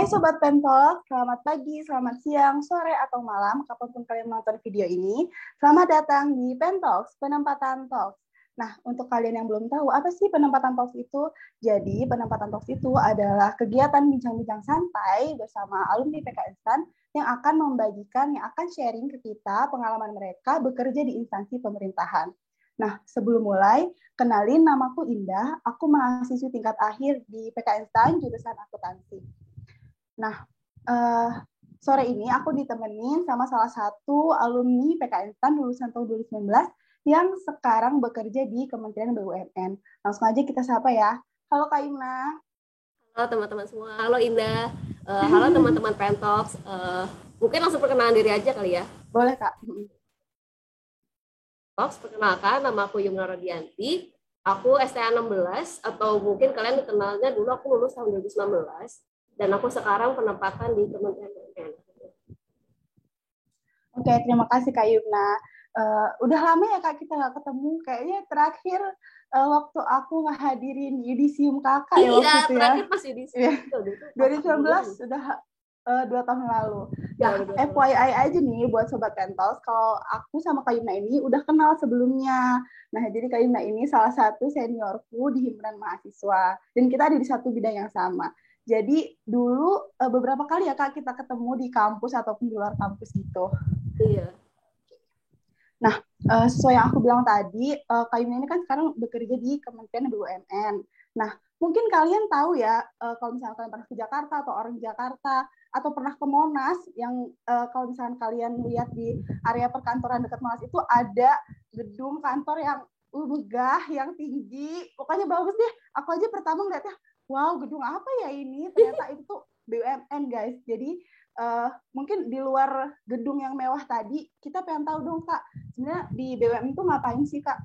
Hai Sobat Pentol, selamat pagi, selamat siang, sore, atau malam, kapanpun kalian menonton video ini. Selamat datang di Pentalks, Penempatan Talks. Nah, untuk kalian yang belum tahu, apa sih Penempatan Talks itu? Jadi, Penempatan Talks itu adalah kegiatan bincang-bincang santai bersama alumni PKN yang akan membagikan, yang akan sharing ke kita pengalaman mereka bekerja di instansi pemerintahan. Nah, sebelum mulai, kenalin namaku Indah, aku mahasiswi tingkat akhir di PKN STAN jurusan akuntansi. Nah, sore ini aku ditemenin sama salah satu alumni PKN STAN lulusan tahun 2019 yang sekarang bekerja di Kementerian BUMN. Langsung aja kita sapa ya. Halo Kak Imna. Halo teman-teman semua. Halo Indah. Halo teman-teman Pentalks. Mungkin langsung perkenalan diri aja kali ya. Boleh Kak. Perkenalkan, nama aku Yumna Rodianti. Aku STA 16, atau mungkin kalian kenalnya dulu aku lulus tahun 2019. Dan aku sekarang penempatan di Kementerian BUMN. Oke, terima kasih Kak Yumna. Udah lama ya Kak kita nggak ketemu. Kayaknya terakhir waktu aku ngehadirin Yudisium Kakak ya waktu itu ya. Terakhir pas Yudisium. 2019 sudah 2 tahun lalu. Nah, FYI aja nih buat Sobat Pentos, kalau aku sama Kak Yumna ini udah kenal sebelumnya. Nah, jadi Kak Yumna ini salah satu seniorku di himpunan mahasiswa. Dan kita ada di satu bidang yang sama. Jadi dulu beberapa kali ya Kak kita ketemu di kampus ataupun di luar kampus gitu. Iya. Nah, sesuai yang aku bilang tadi, Kak Yumna ini kan sekarang bekerja di Kementerian BUMN. Nah, mungkin kalian tahu ya, kalau misalnya kalian pernah ke Jakarta atau orang Jakarta, atau pernah ke Monas, yang kalau misalnya kalian lihat di area perkantoran dekat Monas itu ada gedung kantor yang megah, yang tinggi, pokoknya bagus deh. Aku aja pertama ngeliatnya, wow, gedung apa ya ini? Ternyata itu tuh BUMN guys. Jadi mungkin di luar gedung yang mewah tadi, kita pengen tahu dong Kak, sebenarnya di BUMN itu ngapain sih Kak?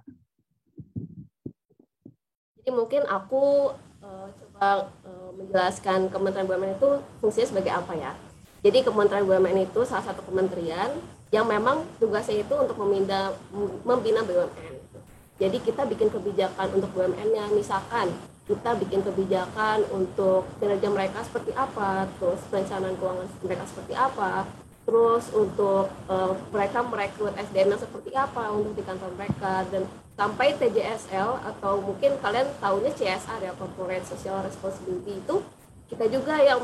Jadi mungkin aku coba menjelaskan Kementerian BUMN itu fungsinya sebagai apa ya. Jadi Kementerian BUMN itu salah satu kementerian yang memang tugasnya itu untuk membina BUMN. Jadi kita bikin kebijakan untuk BUMN-nya, misalkan kita bikin kebijakan untuk kinerja mereka seperti apa, terus perencanaan keuangan mereka seperti apa, terus untuk mereka merekrut SDM yang seperti apa untuk di kantor mereka, dan sampai TJSL atau mungkin kalian tahunya CSR ya, Corporate Social Responsibility, itu kita juga yang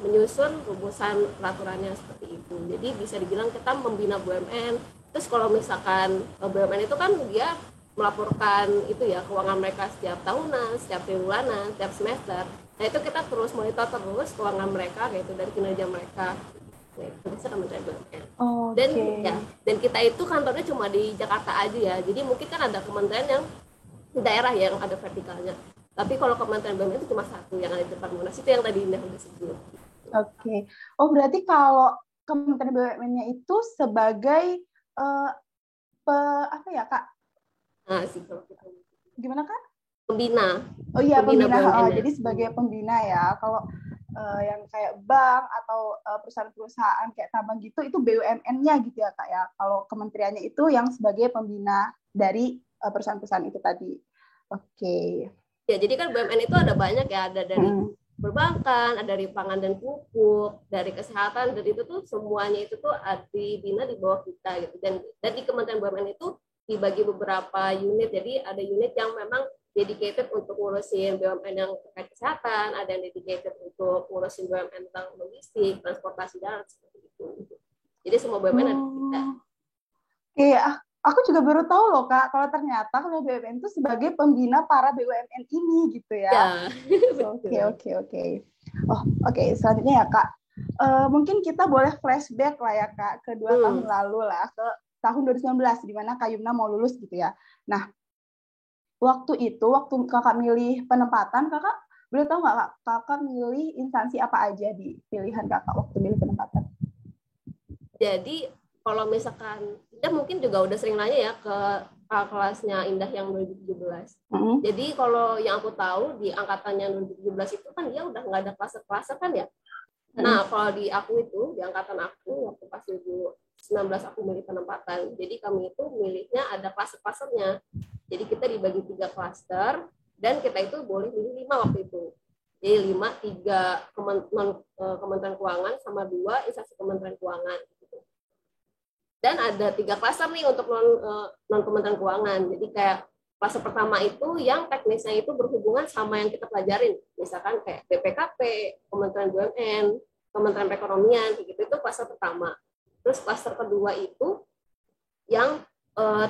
menyusun rumusan peraturannya seperti itu. Jadi bisa dibilang kita membina BUMN. Terus kalau misalkan BUMN itu kan dia melaporkan itu ya keuangan mereka setiap tahunan, setiap triwulan, setiap semester. Nah itu kita terus monitor terus keuangan mereka gitu dari kinerja mereka. Nah, itu bisa Kementerian BUMN. Dan kita itu kantornya cuma di Jakarta aja ya. Jadi mungkin kan ada kementerian yang di daerah yang ada vertikalnya. Tapi kalau Kementerian BUMN itu cuma satu yang ada di depan Monas, itu yang tadi Indah udah sebut. Oke. Oh berarti kalau Kementerian BUMN-nya itu sebagai apa ya Kak? Nah, sih kalau kita gimana Kak? Pembina. Oh iya, pembina. Jadi sebagai pembina ya. Kalau yang kayak bank atau perusahaan-perusahaan kayak tambang gitu, itu BUMN-nya gitu ya Kak ya. Kalau kementeriannya itu yang sebagai pembina dari perusahaan-perusahaan itu tadi. Oke. Ya, jadi kan BUMN itu ada banyak ya, ada dari perbankan, ada dari pangan dan pupuk, dari kesehatan, dan itu tuh semuanya itu tuh dibina di bawah kita gitu. Dan di Kementerian BUMN itu dibagi beberapa unit. Jadi ada unit yang memang dedicated untuk ngurusin BUMN yang terkait kesehatan, ada yang dedicated untuk ngurusin BUMN tentang logistik, transportasi darat, seperti itu. Jadi semua BUMN ada kita. Oke, aku juga baru tahu loh Kak, kalau ternyata kalau BUMN itu sebagai pembina para BUMN ini gitu ya. Oke. Oke, selanjutnya ya Kak. Mungkin kita boleh flashback lah ya Kak ke 2 tahun lalu lah, ke tahun 2019 di mana Kak Yumna mau lulus gitu ya. Nah, waktu Kakak milih penempatan, Kakak boleh tahu nggak Kak, Kakak milih instansi apa aja di pilihan Kakak waktu milih penempatan? Jadi kalau misalkan Indah mungkin juga udah sering nanya ya ke kelasnya Indah yang 2017. Jadi kalau yang aku tahu di angkatan yang 2017 itu kan dia udah nggak ada klase-klase kan ya. Nah, kalau di aku itu, di angkatan aku, waktu pas 2019 aku milih penempatan. Jadi kami itu milihnya ada klaster-klasternya. Jadi kita dibagi 3 klaster, dan kita itu boleh milih 5 waktu itu. Jadi 5, 3 Kementerian Keuangan sama 2 instansi Kementerian Keuangan. Gitu. Dan ada 3 klaster nih untuk non Kementerian Keuangan. Jadi kayak klaster pertama itu yang teknisnya itu berhubungan sama yang kita pelajarin. Misalkan kayak BPKP, Kementerian BUMN, Kementerian Perekonomian, gitu itu klaster pertama. Terus klaster kedua itu yang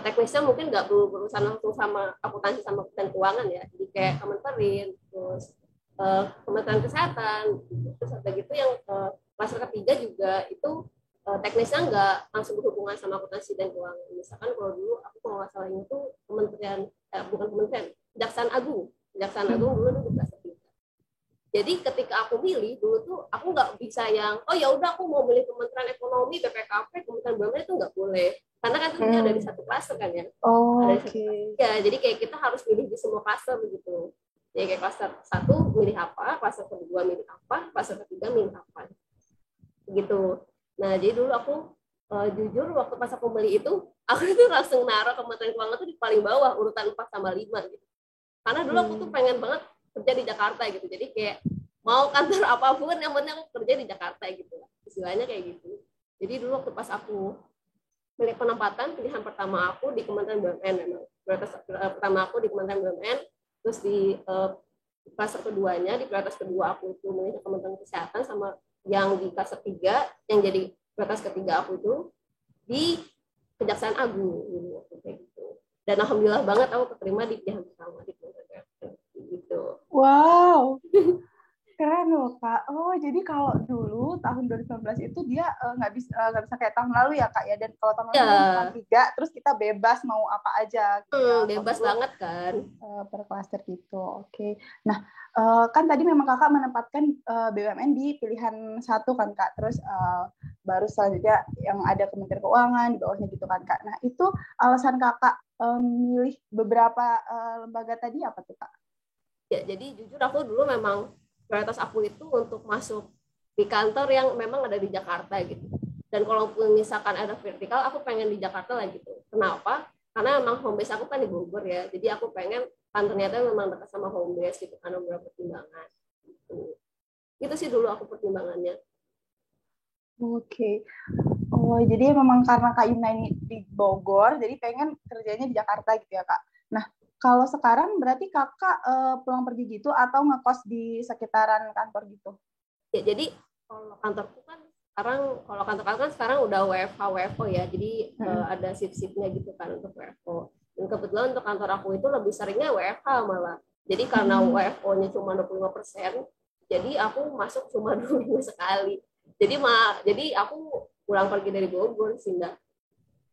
teknisnya mungkin nggak berurusan langsung sama akuntansi sama Kementerian Keuangan ya. Jadi kayak Kementerian, terus Kementerian Kesehatan, terus ada gitu yang klaster ketiga juga itu teknisnya nggak langsung berhubungan sama akuntansi dan keuangan. Misalkan kalau dulu aku kalau nggak salah itu kementerian bukan kementerian, Kejaksaan Agung dulu itu klaster tiga. Jadi ketika aku milih dulu tuh aku nggak bisa yang oh ya udah aku mau milih Kementerian Ekonomi, BPKP, Kementerian BUMN itu nggak boleh karena kan itu ada di satu klaster kan ya. Oke. Ya jadi kayak kita harus pilih di semua klaster begitu. Jadi kayak klaster 1 milih apa, klaster kedua milih apa, klaster ketiga milih apa. Gitu. Nah, jadi dulu aku jujur waktu pas aku beli itu, aku itu langsung naruh Kementerian Keuangan itu di paling bawah, urutan 4 sama 5 gitu. Karena dulu aku tuh pengen banget kerja di Jakarta gitu. Jadi kayak mau kantor apapun yang penting aku kerja di Jakarta gitu. Istilahnya kayak gitu. Jadi dulu waktu pas aku pilih penempatan, pilihan pertama aku di Kementerian BUMN memang. Prioritas pertama aku di Kementerian BUMN, terus di klaster keduanya, di prioritas kedua aku itu milih Kementerian Kesehatan sama yang di klaster 3 yang jadi prioritas ketiga aku itu di Kejaksaan Agung gitu. Dan alhamdulillah banget aku keterima di pilihan pertama di Kementerian gitu. Wow. Keren loh Kak. Oh jadi kalau dulu tahun 2019 itu dia nggak bisa kayak tahun lalu ya Kak ya. Dan kalau tahun lalu cuma 3, terus kita bebas mau apa aja. Gitu ya. Bebas banget kan. Per klaster gitu. Oke. Nah kan tadi memang Kakak menempatkan BUMN di pilihan 1 kan Kak. Terus baru selanjutnya yang ada Kementerian Keuangan di bawahnya gitu kan Kak. Nah itu alasan Kakak milih beberapa lembaga tadi apa tuh Kak? Ya jadi jujur aku dulu memang prioritas aku itu untuk masuk di kantor yang memang ada di Jakarta gitu. Dan kalaupun misalkan ada vertikal, aku pengen di Jakarta lah gitu. Kenapa? Karena memang home base aku kan di Bogor ya. Jadi aku pengen kantornya itu memang dekat sama home base gitu. Karena beberapa pertimbangan. Gitu. Itu sih dulu aku pertimbangannya. Oke. Oh, jadi memang karena Kak Yuna ini di Bogor, jadi pengen kerjanya di Jakarta gitu ya Kak. Nah, kalau sekarang berarti kakak pulang pergi gitu atau ngekos di sekitaran kantor gitu? Ya jadi kalau kantorku kan kalau kantor kan sekarang udah WFO ya, jadi ada shift-shiftnya gitu kan untuk WFO. Dan kebetulan untuk kantor aku itu lebih seringnya WFH malah. Jadi karena WFO-nya cuma 25%, jadi aku masuk cuma 2 minggu sekali. Jadi aku pulang pergi dari Bogor sih enggak.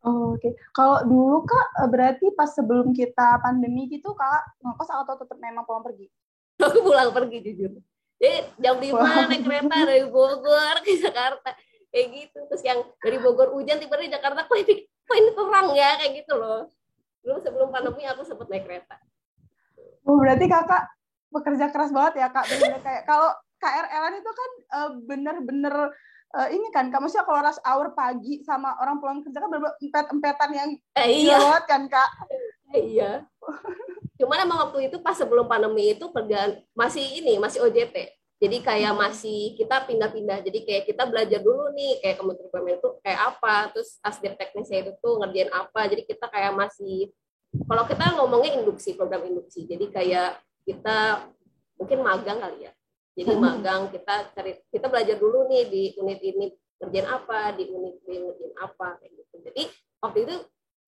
Oh, oke. Kalau dulu Kak, berarti pas sebelum kita pandemi gitu, Kak ngekos atau tetap memang pulang pergi? Aku pulang pergi jujur. Jadi jam 5 naik kereta dari Bogor ke Jakarta. Kayak gitu. Terus yang dari Bogor hujan, tiba-tiba di Jakarta, kok ini terang ya? Kayak gitu loh. Dulu sebelum pandemi aku sempat naik kereta. Oh, berarti Kakak bekerja keras banget ya, Kak. Bener-bener kayak kalau KRL itu kan bener-bener ini kan, maksudnya kalau rush hour pagi sama orang pulang kerja kan bener-bener empet-empetan yang iya kan, Kak? Iya. Cuman emang waktu itu pas sebelum pandemi itu kerjaan masih OJT. Jadi kayak masih kita pindah-pindah. Jadi kayak kita belajar dulu nih kayak Kementerian BUMN itu kayak apa, terus asdir teknisnya itu tuh ngerjain apa. Jadi kita kayak masih kalau kita ngomongnya program induksi. Jadi kayak kita mungkin magang kali ya. Jadi magang kita belajar dulu nih di unit ini ngerjain apa, di unit ini ngerjain apa kayak gitu. Jadi waktu itu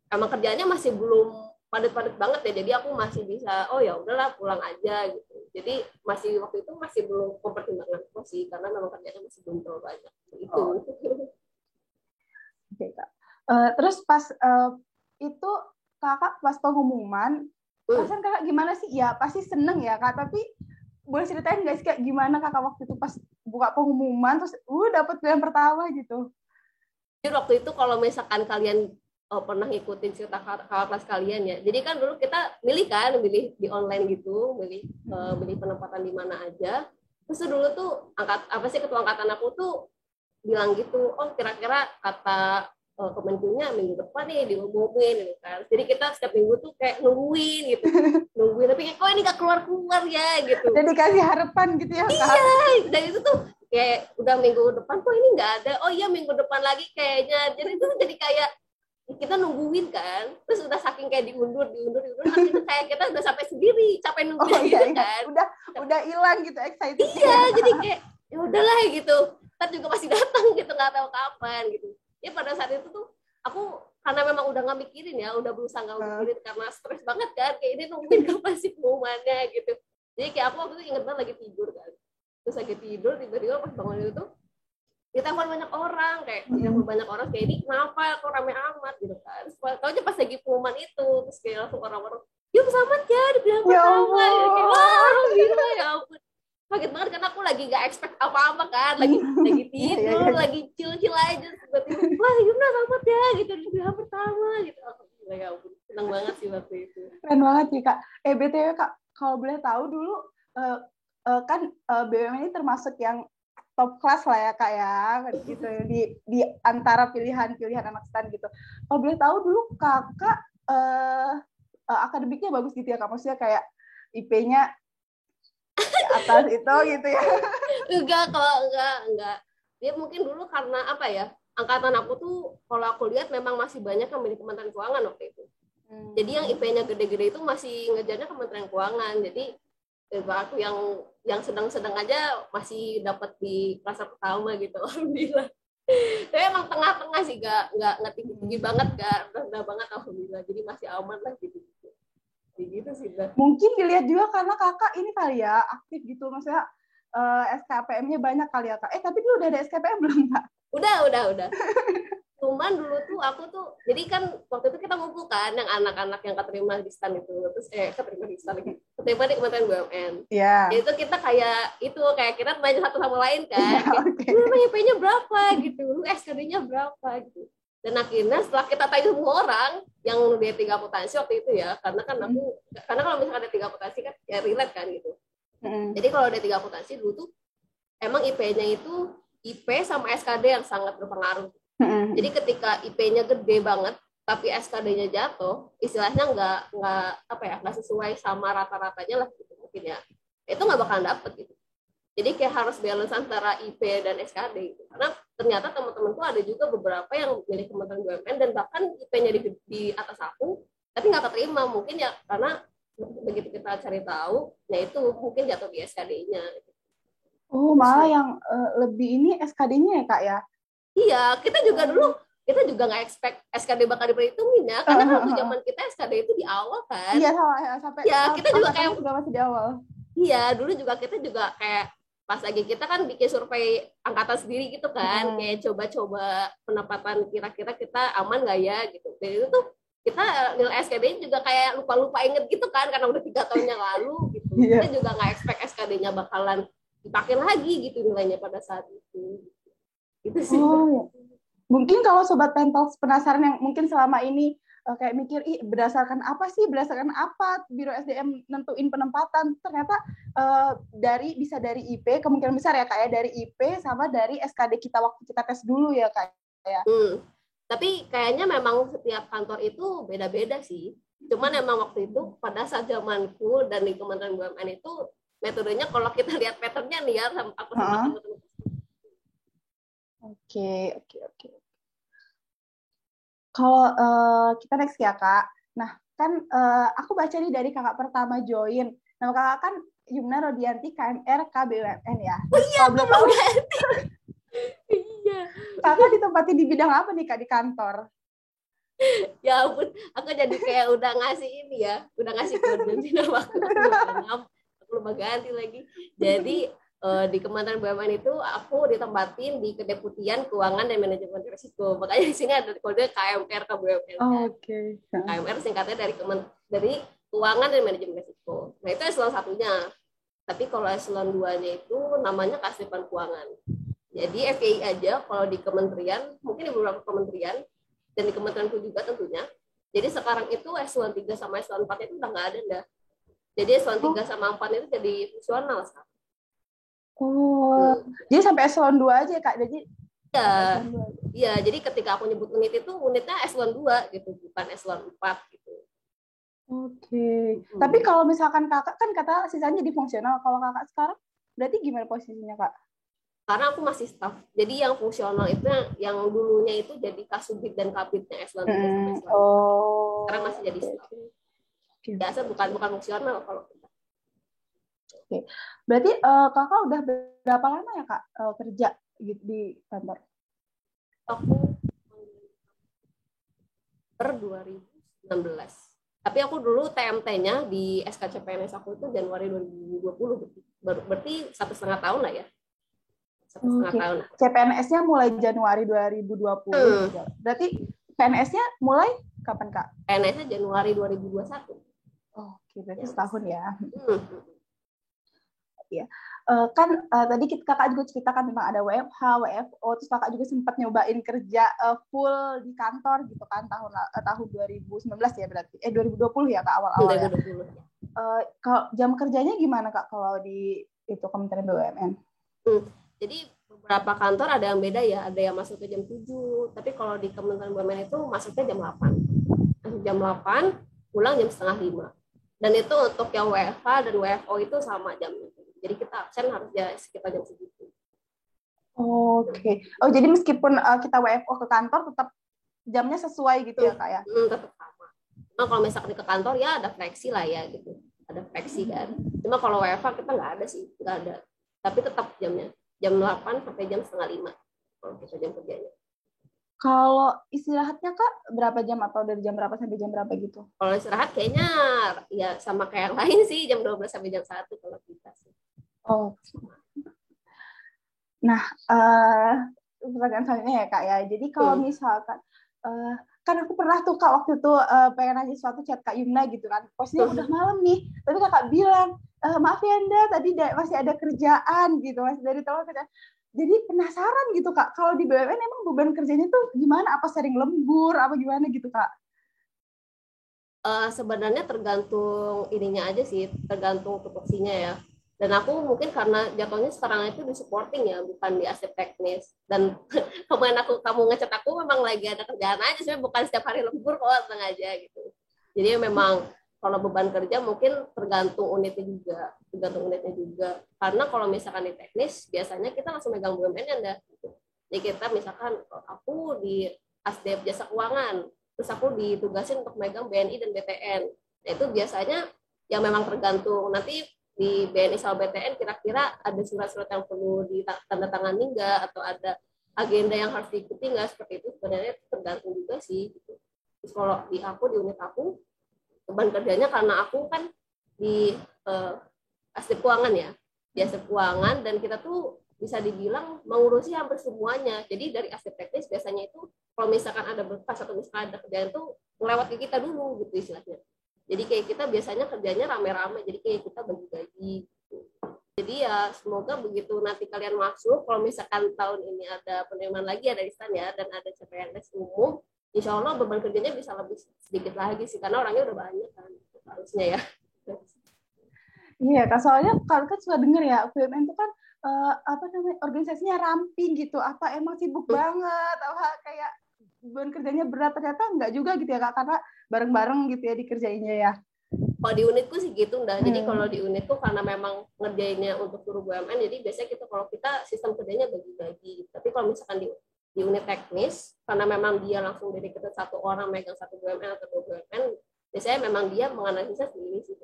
emang kerjanya masih belum padat-padat banget ya, jadi aku masih bisa oh ya udahlah pulang aja gitu. Jadi waktu itu masih belum mempertimbangkan sih karena memang kerjanya masih belum terlalu banyak itu. Oke, Kak. Terus pas itu Kakak pas pengumuman perasaan Kakak gimana sih? Ya pasti seneng ya Kak, tapi boleh ceritain nggak sih Kak gimana Kakak waktu itu pas buka pengumuman terus dapat pilihan pertama gitu? Jadi waktu itu kalau misalkan kalian pernah ngikutin cerita kakak kelas kalian ya. Jadi kan dulu kita milih di online gitu, milih penempatan di mana aja. Terus dulu tuh ketua angkatan aku tuh bilang gitu, oh kira-kira kata Kemenkunya minggu depan nih diumumin gitu kan. Jadi kita setiap minggu tuh kayak nungguin gitu. Nungguin tapi berpikir kok ini gak keluar ya gitu. Dan dikasih harapan gitu ya Kak. Iya, dan itu tuh kayak udah minggu depan kok ini nggak ada, oh iya minggu depan lagi kayaknya. Jadi itu jadi kayak kita nungguin kan, terus udah saking kayak diundur akhirnya kayak kita udah sampai sendiri capek nungguin gitu kan. Udah hilang gitu excited. Iya, jadi kayak ya udahlah gitu, kan juga masih datang gitu, nggak tahu kapan gitu. Ya pada saat itu tuh aku karena memang udah nggak mikirin ya, udah berusaha nggak mikirin karena stres banget kan, kayak ini nungguin kapan sih pengumumannya gitu. Jadi kayak aku waktu itu inget banget lagi tidur kan, terus lagi tidur tiba-tiba pas bangun itu tuh ditelepon banyak orang, kayak banyak orang kayak ini kenapa kok rame amat gitu kan. Tahu aja pas lagi pengumuman itu, terus kayak langsung orang-orang yuk selamat ya dibilang pertama ya, kayak wah alhamdulillah ya ampun, kaget banget karena aku lagi gak expect apa-apa kan, lagi tidur lagi chill aja, tiba-tiba wah Yumna selamat ya gitu dibilang pertama gitu. Alhamdulillah ya ampun, senang banget sih waktu itu. Keren banget sih Kak. BTW Kak, kalau boleh tahu dulu kan BUMN ini termasuk yang top kelas lah ya Kak ya, gitu di antara pilihan-pilihan anak STAN gitu. Kalau boleh tahu dulu Kakak akademiknya bagus gitu ya Kak, maksudnya kayak IP-nya di atas itu gitu ya? Enggak. Dia mungkin dulu karena apa ya, angkatan aku tuh kalau aku lihat memang masih banyak yang milih Kementerian Keuangan waktu itu. Jadi yang IP-nya gede-gede itu masih ngejarnya Kementerian Keuangan. Jadi aku yang sedang-sedang aja masih dapat di kelas pertama gitu, alhamdulillah. Tapi emang tengah-tengah sih, nggak tinggi banget, nggak rendah banget, alhamdulillah. Jadi masih aman lah gitu. Gitu sih. Mungkin dilihat juga karena kakak ini kali ya aktif gitu, maksudnya SKPM-nya banyak kali ya Kak. Tapi dulu udah ada SKPM belum Kak? Udah. Cuman dulu tuh aku tuh, jadi kan waktu itu kita ngumpul kan yang anak-anak yang keterima di STAN itu, terus keterima di STAN lagi, keterima di Kementerian BUMN. Iya. Itu kita kayak kita nanya satu sama lain kan, lu IP-nya berapa gitu, lu SKD-nya berapa gitu. Dan akhirnya setelah kita tanya semua orang yang D3 akuntansi waktu itu ya, karena kalau misalkan ada 3 akuntansi kan ya relate kan gitu. Jadi kalau D3 akuntansi dulu tuh emang IP-nya itu IP sama SKD yang sangat berpengaruh. Jadi ketika IP-nya gede banget tapi SKD-nya jatuh, istilahnya nggak sesuai sama rata-ratanya lah gitu mungkin ya, itu nggak bakalan dapet gitu. Jadi kayak harus balance antara IP dan SKD gitu. Karena ternyata teman-teman tuh ada juga beberapa yang milih Kementerian BUMN dan bahkan IP-nya di atas aku tapi nggak keterima, mungkin ya karena begitu kita cari tahu ya itu mungkin jatuh di SKD-nya. Oh, malah yang lebih ini SKD-nya ya Kak ya? Iya, kita juga nggak expect SKD bakal diperhitungin ya, karena waktu zaman kita SKD itu di awal kan. Iya, sampai ya, kita juga kayak juga masih di awal. Iya, dulu juga kita juga kayak pas lagi kita kan bikin survei angkatan sendiri gitu kan, kayak coba-coba pendapatan kira-kira kita aman nggak ya gitu. Dan itu tuh kita nilai SKD juga kayak lupa-lupa inget gitu kan, karena udah 3 tahun yang lalu gitu. Kita juga nggak expect SKD-nya bakalan dipakai lagi gitu nilainya pada saat itu. Gitu sih. Mungkin kalau Sobat Pentalks penasaran yang mungkin selama ini kayak mikir, berdasarkan apa Biro SDM nentuin penempatan, ternyata bisa dari IP, kemungkinan besar ya Kak ya, dari IP sama dari SKD kita waktu kita tes dulu ya Kak ya. Tapi kayaknya memang setiap kantor itu beda-beda sih. Cuman emang waktu itu pada saat zamanku dan di Kementerian BUMN itu metodenya kalau kita lihat patternnya nih ya, aku sama teman-teman. Oke. Kalau kita next ya Kak. Nah kan aku baca nih dari kakak pertama join. Nama kakak kan Yumna Rodianti KMR KBUMN ya. Oh iya, iya. Kakak ditempati di bidang apa nih Kak di kantor? Ya ampun, aku jadi kayak udah ngasih ini ya, udah ngasih kode nama aku lupa ganti lagi. Jadi di Kementerian BUMN itu aku ditempatin di Kedeputian Keuangan dan Manajemen Risiko. Makanya di sini ada kode KMR KBUMN. Oke. KMR singkatnya dari Keuangan dan Manajemen Risiko. Nah, itu eselon 1-nya. Tapi kalau eselon 2-nya itu namanya Kasdipan Keuangan. Jadi FYI aja kalau di kementerian, mungkin di beberapa kementerian dan di kementerianku juga tentunya. Jadi sekarang itu eselon 3 sama eselon 4 itu udah nggak ada dah. Jadi eselon 3 sama 4 itu jadi fungsional sekarang. Jadi sampai eselon 2 aja Kak. Jadi Iya, jadi ketika aku nyebut unit itu unitnya eselon 2 gitu, bukan eselon 4 gitu. Oke. Tapi kalau misalkan kakak kan kata sisanya di fungsional, kalau kakak sekarang berarti gimana posisinya kak? Karena aku masih staff. Jadi yang fungsional itu yang dulunya itu jadi kasubit dan kabitnya eselon 3 sampai eselon 4. Sekarang masih jadi staff. Biasa bukan fungsional kalau kita. Oke. Berarti kakak udah berapa lama ya kak kerja di kantor? Aku per 2016. Tapi aku dulu TMT-nya di SKCPNS aku itu Januari 2020. Berarti 1,5 tahun lah ya. 1,5 tahun. CPNS-nya mulai Januari 2020. Berarti PNS-nya mulai kapan kak? PNS-nya Januari 2021. Oke, berarti setahun ya. Ya. Kan tadi kakak juga ceritakan tentang ada WFH, WFO, terus kakak juga sempat nyobain kerja full di kantor gitu kan tahun 2019 ya berarti 2020 ya kak awal-awal ya. 2020. Kalau jam kerjanya gimana kak kalau di itu Kementerian BUMN? Jadi beberapa kantor ada yang beda ya, ada yang masuk ke jam 7, tapi kalau di Kementerian BUMN itu masuknya jam 8. Jam 8, pulang jam setengah 5. Dan itu untuk yang WFH dan WFO itu sama jamnya. Jadi kita absen harus ya sekitar jam segitu. Oke. Oh, jadi meskipun kita WFO ke kantor tetap jamnya sesuai gitu ya, Kak ya? Tetap sama. Cuma kalau misalkan ke kantor ya ada fleksi lah ya gitu. Ada fleksi kan. Cuma kalau WFH kita nggak ada sih, nggak ada. Tapi tetap jamnya. Jam 8 sampai jam setengah 5. Kalau kita jam kerjanya. Kalau istirahatnya Kak, berapa jam atau dari jam berapa sampai jam berapa gitu? Kalau istirahat kayaknya ya sama kayak yang lain sih, jam 12 sampai jam 1 kalau kita sih. Oh. Nah, pertanyaan selanjutnya ya Kak ya. Jadi kalau misalkan, kan aku pernah tuh Kak waktu itu pengen nanya sesuatu chat Kak Yumna gitu kan. Posnya udah malam nih, tapi Kakak bilang, maaf ya Anda, tadi masih ada kerjaan gitu, masih dari tawar kerjaan. Jadi penasaran gitu Kak, kalau di BUMN emang beban kerjanya tuh gimana? Apa sering lembur, apa gimana gitu Kak? Sebenarnya tergantung ininya aja sih, tergantung tupoksinya ya. Dan aku mungkin karena jatuhnya sekarang itu di supporting ya, bukan di aspek teknis. Dan kemarin kamu ngechat aku memang lagi ada kerjaan aja, sebenarnya bukan setiap hari lembur kok, tenang aja gitu. Jadi memang kalau beban kerja mungkin tergantung unitnya juga. Karena kalau misalkan di teknis, biasanya kita langsung megang BUMN ya, gitu. Jadi kita misalkan aku di Asdep Jasa Keuangan, terus aku ditugasin untuk megang BNI dan BTN. Nah itu biasanya yang memang tergantung nanti di BNI sama BTN kira-kira ada surat-surat yang perlu ditandatangani nggak atau ada agenda yang harus diikuti nggak, seperti itu sebenarnya tergantung juga sih gitu. Terus kalau di unit aku beban kerjanya karena aku kan di aspek keuangan ya, di aspek keuangan, dan kita tuh bisa dibilang mengurusi hampir semuanya. Jadi dari aspek teknis biasanya itu kalau misalkan ada berkas atau misalkan ada kerjaan itu melewat ke kita dulu gitu istilahnya. Jadi kayak kita biasanya kerjanya rame-rame, jadi kayak kita bagi-bagi gitu. Jadi ya semoga begitu nanti kalian masuk, kalau misalkan tahun ini ada penerimaan lagi ada istan ya, dan ada CPNS umum, insya Allah beban kerjanya bisa lebih sedikit lagi sih, karena orangnya udah banyak kan harusnya ya. Iya, Kak, soalnya kalau kan suka denger ya, BUMN itu kan apa namanya organisasinya ramping gitu. Apa emang sibuk banget? Apa kayak beban kerjanya berat? Ternyata enggak juga gitu ya Kak, karena bareng-bareng gitu ya dikerjainnya ya. Kalau di unitku sih gitu, Nda. Jadi kalau di unitku karena memang ngerjainnya untuk guru BUMN, jadi biasanya kalau kita sistem kerjanya bagi-bagi. Tapi kalau misalkan di unit teknis, karena memang dia langsung dedicated satu orang megang satu BUMN atau dua BUMN, biasanya memang dia menganalisa sendiri sih.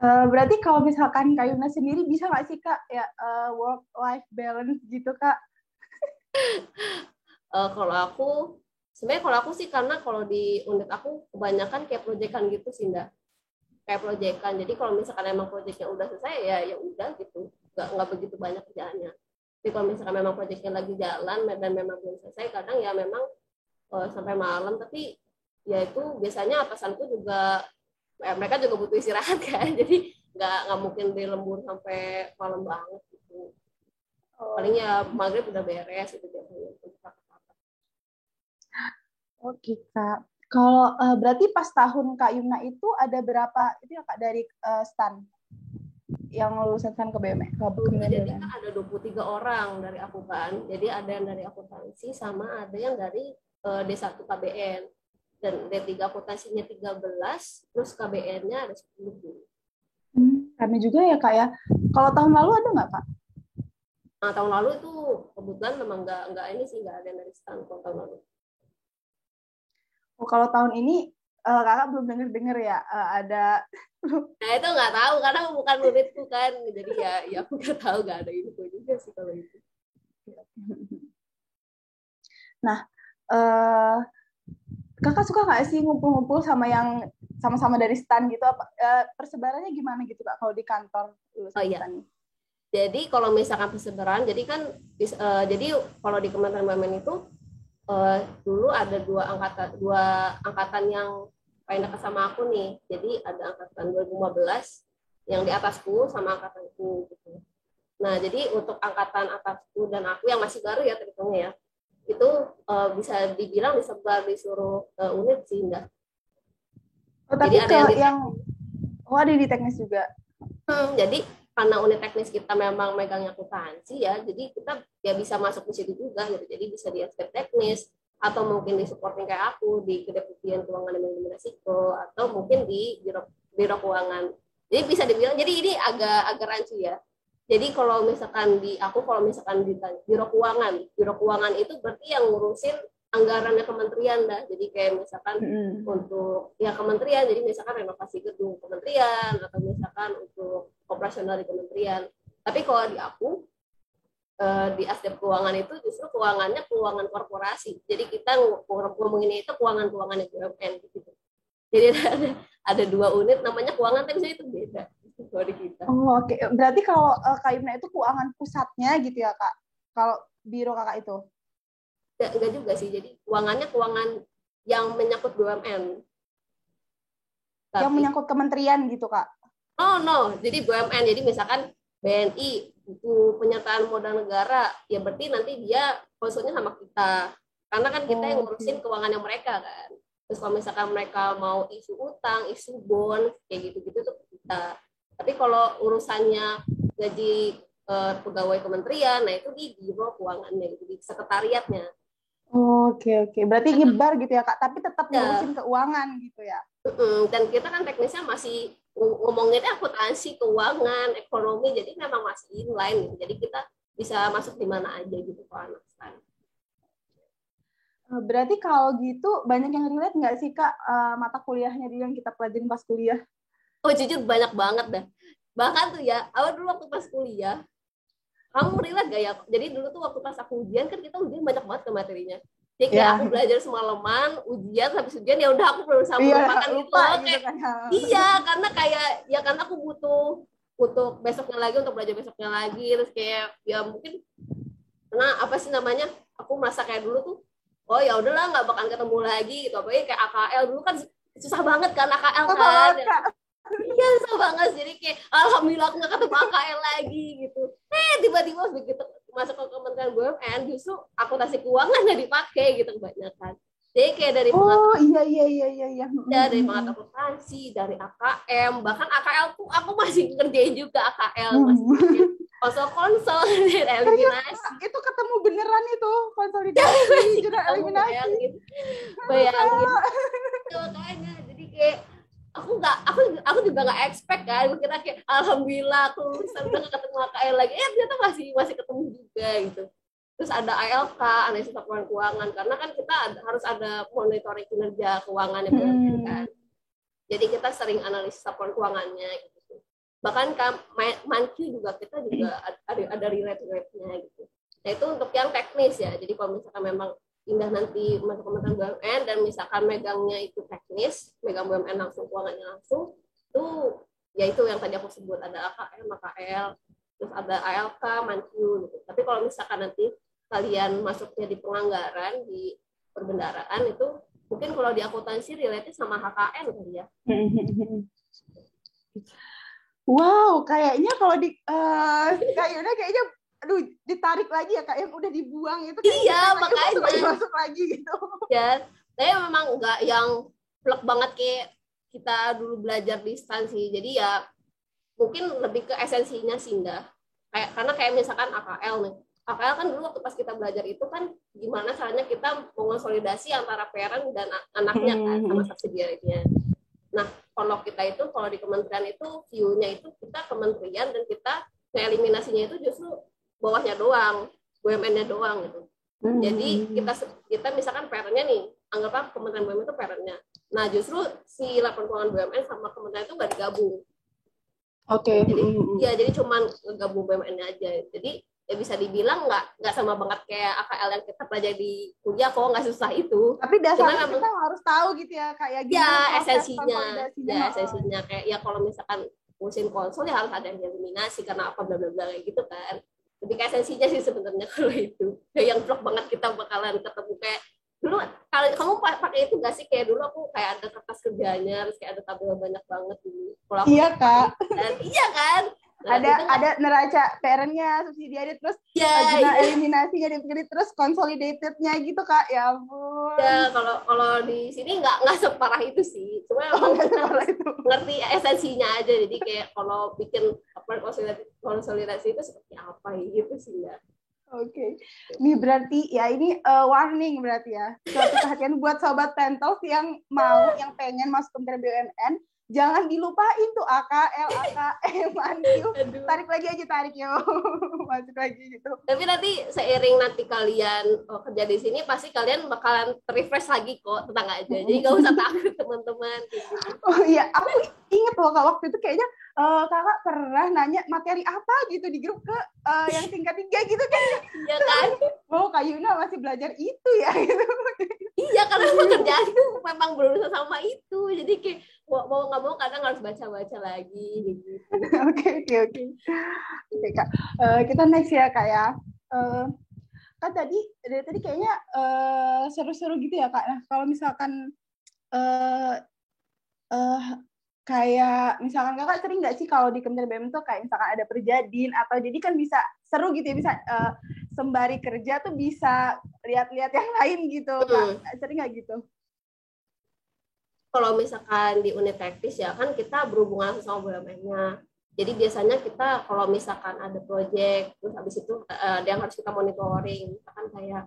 Berarti kalau misalkan Kak Yuna sendiri bisa nggak sih Kak ya work life balance gitu Kak? Kalau aku sebenarnya kalau aku sih karena kalau di unit aku kebanyakan kayak proyekan gitu sih Nda. Kayak proyekan. Jadi kalau misalkan emang proyeknya udah selesai ya udah gitu. Nggak begitu banyak kerjaannya. Tapi kalau misalkan memang proyeknya lagi jalan dan memang belum selesai, kadang ya memang sampai malam, tapi ya itu biasanya atasanku juga mereka juga butuh istirahat kan, jadi nggak mungkin di lembur sampai malam banget gitu. Paling ya maghrib udah beres itu biasanya. Oke Kak. Kalau berarti pas tahun Kak Yuna itu ada berapa itu ya Kak dari stan yang lulusan stan ke BUMN? Jadi kan ada 23 orang dari aku kan. Jadi ada yang dari akuntansi sama ada yang dari D1 KBN. dan D3 akuntansinya 13, terus KBN-nya ada 10. Kami juga ya Kak ya. Kalau tahun lalu ada nggak Kak? Nah, tahun lalu itu kebetulan memang nggak ini sih, nggak ada yang dari stan kalau tahun lalu. Oh, kalau tahun ini Kakak belum dengar ya ada. Nah itu nggak tahu karena bukan muridku kan, jadi ya aku nggak tahu, nggak ada info juga sih kalau itu. Nah, Kakak suka nggak sih ngumpul-ngumpul sama yang sama-sama dari stan gitu? Persebarannya gimana gitu Kak kalau di kantor lulusan iya. stan? Jadi kalau misalkan persebaran, jadi kan jadi kalau di Kementerian BUMN itu dulu ada dua angkatan yang paling dekat sama aku nih. Jadi ada angkatan 2015 yang di atasku sama angkatanku gitu. Nah, jadi untuk angkatan atasku dan aku yang masih baru ya terhitungnya ya, itu bisa dibilang disebar di seluruh unit sih, Indah. Oh, tapi jadi ada yang ada di teknis juga. Jadi karena unit teknis kita memang megangnya akuntansi ya, jadi kita ya bisa masuk di situ juga gitu. Jadi bisa di aspek teknis atau mungkin di supporting kayak aku di kedeputian keuangan dan manajemen risiko atau mungkin di biro keuangan. Jadi bisa dibilang jadi ini agak rancu ya. Jadi kalau misalkan kalau misalkan di biro keuangan itu berarti yang ngurusin anggarannya kementerian dah. Jadi kayak misalkan untuk ya kementerian, jadi misalkan renovasi gedung kementerian atau misalkan untuk operasional di kementerian. Tapi kalau di aku di aspek keuangan itu justru keuangan korporasi. Jadi kita ngomongin itu keuangan BUMN gitu. Jadi ada dua unit namanya keuangan, tapi itu beda kalau di kita. Oh, oke. Berarti kalau Kak Yumna itu keuangan pusatnya gitu ya Kak? Kalau biro Kakak itu? Enggak juga sih. Jadi keuangan yang menyangkut BUMN. Yang menyangkut kementerian gitu Kak? No. Jadi BUMN. Jadi misalkan BNI butuh penyertaan modal negara, ya berarti nanti dia konsulnya sama kita. Karena kan kita yang ngurusin keuangannya mereka kan. Terus kalau misalkan mereka mau isu utang, isu bond, kayak gitu-gitu tuh kita. Tapi kalau urusannya gaji pegawai kementerian, nah itu di biro keuangannya, gitu, di sekretariatnya. Oke. Berarti nyebar gitu ya Kak, tapi tetap ngurusin keuangan gitu ya? Dan kita kan teknisnya masih ngomonginnya akuntansi, keuangan, ekonomi, jadi memang masih inline. Jadi kita bisa masuk di mana aja gitu kalau anak stan. Berarti kalau gitu banyak yang relate nggak sih Kak mata kuliahnya dia yang kita pelajarin pas kuliah? Oh jujur banyak banget dah. Bahkan tuh ya, awal dulu waktu pas kuliah, kamu relate gak ya? Jadi dulu tuh waktu pas aku ujian kan kita ujian banyak banget ke materinya. Jadi kayak aku belajar semalaman, ujian habis ujian ya udah aku berusaha melupakan gitu loh. Kayak, iya, karena kayak ya karena aku butuh besoknya lagi untuk belajar besoknya lagi, terus kayak ya mungkin karena apa sih namanya? Aku merasa kayak dulu tuh oh ya udahlah nggak bakal ketemu lagi gitu. Apalagi kayak AKL dulu kan susah banget kan AKL kan. Iya susah banget, jadi kayak alhamdulillah aku nggak ketemu AKL lagi gitu. Tiba-tiba begitu masuk ke Kementerian BUMN justru akuntansi keuangan nggak dipakai gitu kebanyakan. Jadi kayak dari iya. Dari pengatur akuntansi, dari AKM, bahkan AKL tuh aku masih ngerjain juga AKL, masih konsol eliminasi. Itu ketemu beneran itu konsolidasi, jurnal eliminasi. Bayangin. Makanya jadi kayak aku juga nggak expect kan, kira kayak alhamdulillah aku lulusan udah ketemu AKL lagi, ternyata masih ketemu juga gitu. Terus ada ALK, analisis laporan keuangan, karena kan kita harus ada monitoring kinerja keuangannya BUMN kan. Jadi kita sering analisis laporan keuangannya gitu. Bahkan Mancu juga kita juga ada relate-nya gitu. Nah itu untuk yang teknis ya. Jadi kalau misalkan memang Indah nanti masuk Kementerian BUMN dan misalkan megangnya itu teknis, megang BUMN langsung, keuangannya langsung, itu ya itu yang tadi aku sebut, ada AKM, AKL, terus ada ALK, Mancu gitu. Tapi kalau misalkan nanti kalian masuknya di penganggaran, di perbendaraan, itu mungkin kalau di akuntansi relate sama HKN kali ya. Wow, kayaknya kalau di kayaknya aduh ditarik lagi ya Kak, yang udah dibuang itu iya makanya masuk lagi gitu ya. Saya memang nggak yang plek banget kayak kita dulu belajar di instansi, jadi ya mungkin lebih ke esensinya sih Indah. Karena kayak misalkan AKL nih, AKL kan dulu waktu pas kita belajar itu kan gimana caranya kita mengonsolidasi antara parent dan anaknya kan sama subsidiary-nya. Nah, kalau kita itu, kalau di kementerian itu view-nya itu kita kementerian dan kita eliminasinya itu justru bawahnya doang, BUMN-nya doang gitu. Jadi kita misalkan parent-nya nih, anggaplah Kementerian BUMN itu parent-nya. Nah, justru si laporan keuangan BUMN sama kementerian itu nggak digabung. Oke. Jadi cuman ngegabung BUMN-nya aja. Jadi ya bisa dibilang nggak sama banget kayak AKL yang kita pelajari di kuliah, kok nggak susah itu. Tapi dasarnya kita harus tahu gitu ya, kayak gimana esensinya kayak ya kalau misalkan musim konsul ya harus ada yang eliminasi karena apa bla bla bla kayak gitu kan. Lebih ke esensinya sih sebenarnya kalau itu. Kayak yang vlog banget kita bakalan ketemu kayak dulu, kalau kamu pakai itu nggak sih, kayak dulu aku kayak ada kertas kerjanya, terus kayak ada tabel banyak banget dulu. Kalau aku iya Kak. Iya kan. Nah, ada neraca parent-nya, subsidiary, terus eliminasinya dipikirin, terus consolidated-nya gitu Kak. Ya ampun. Ya kalau di sini nggak separah itu sih. Cuma ngerti esensinya aja. Jadi kayak kalau bikin konsolidasi itu seperti apa gitu sih ya. Oke. Ini berarti ya ini warning berarti ya. Suatu perhatian buat sobat Pentalks yang pengen masuk Kementerian BUMN. Jangan dilupain tuh AKL, AKM, ANQ. Tarik lagi yo. Masuk lagi gitu. Tapi nanti seiring nanti kalian kerja di sini, pasti kalian bakalan refresh lagi kok, tenang aja. Jadi nggak usah takut teman-teman. Oh iya, aku inget loh Kak, waktu itu kayaknya kakak pernah nanya materi apa gitu di grup ke yang tingkat 3 gitu kan. Iya kan? Oh, Kak Yuna masih belajar itu ya gitu. Iya, karena pekerjaan itu memang berurusan sama itu. Jadi kayak mau nggak mau kadang harus baca-baca lagi gitu. Oke Kak, kita next ya Kak ya. Kan dari tadi kayaknya seru-seru gitu ya Kak. Nah kalau misalkan kayak misalkan kakak sering nggak sih kalau di Kementerian BUMN tuh kayak misalkan ada perjadin atau jadi kan bisa seru gitu ya, bisa sembari kerja tuh bisa lihat-lihat yang lain gitu Kak. Sering nggak gitu? Kalau misalkan di unit teknis ya kan kita berhubungan sama BUMN-nya. Jadi biasanya kita kalau misalkan ada proyek, terus habis itu ada yang harus kita monitoring, misalkan kayak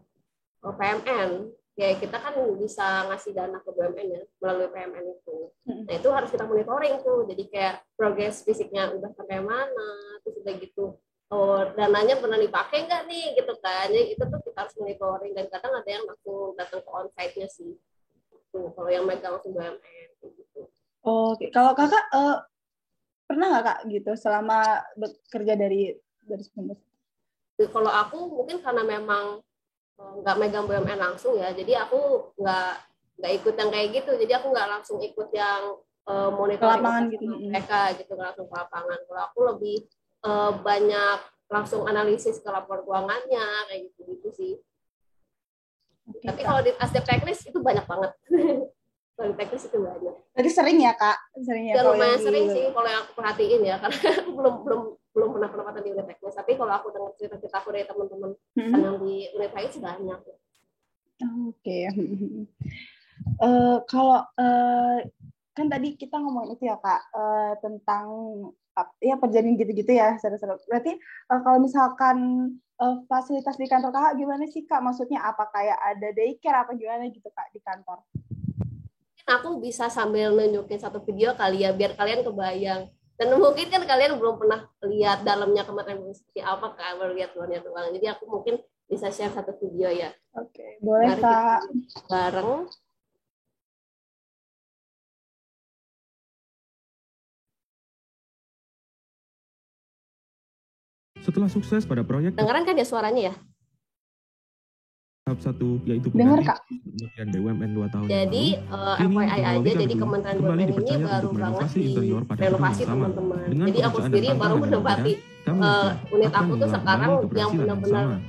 PMN, kayak kita kan bisa ngasih dana ke BUMN ya melalui PMN itu. Nah itu harus kita monitoring tuh. Jadi kayak progres fisiknya udah sampai mana, terus udah gitu. Oh, dananya pernah dipakai nggak nih gitu kan. Jadi itu tuh kita harus monitoring, dan kadang ada yang langsung datang ke on-site-nya sih. Tuh, kalau yang megang langsung BUMN gitu. Oke, kalau kakak pernah nggak Kak gitu selama bekerja dari sebelumnya? Kalau aku mungkin karena memang nggak megang BUMN langsung ya, jadi aku nggak ikut yang kayak gitu. Jadi aku nggak langsung ikut yang monitoring lapangan gitu mereka gitu, nggak langsung ke lapangan. Kalau aku lebih banyak langsung analisis ke laporan keuangannya kayak gitu sih. Okay, tapi kalau di aspek teknis itu banyak banget. Kalau di teknis itu banyak. Jadi sering ya Kak? Ya lumayan sering sih kalau yang aku perhatiin ya, karena aku belum pernah penempatan di unit teknis. Tapi kalau aku dengar cerita aku dari teman-teman yang di unit teknis banyak. Oke. Kalau kan tadi kita ngomongin itu ya Kak, tentang ya perjalanan gitu-gitu ya, seru-seru. Berarti kalau misalkan fasilitas di kantor Kakak gimana sih Kak? Maksudnya apa, kayak ada daycare apa gimana gitu Kak di kantor? Aku bisa sambil nunjukin satu video kali ya, biar kalian kebayang. Dan mungkin kan kalian belum pernah lihat dalamnya Kementerian seperti apa kan, baru lihat luarnya doang. Jadi aku mungkin bisa share satu video ya. Oke, boleh Kak. Bareng. Setelah sukses pada proyek, dengeran kan ya suaranya ya? Tahap 1 yaitu dengar Kak. Kementerian BUMN 2 tahun jadi FYI aja, jadi Kementerian BUMN ini baru banget di renovasi teman-teman. Jadi aku sendiri baru menempati unit aku tuh sekarang yang benar-benar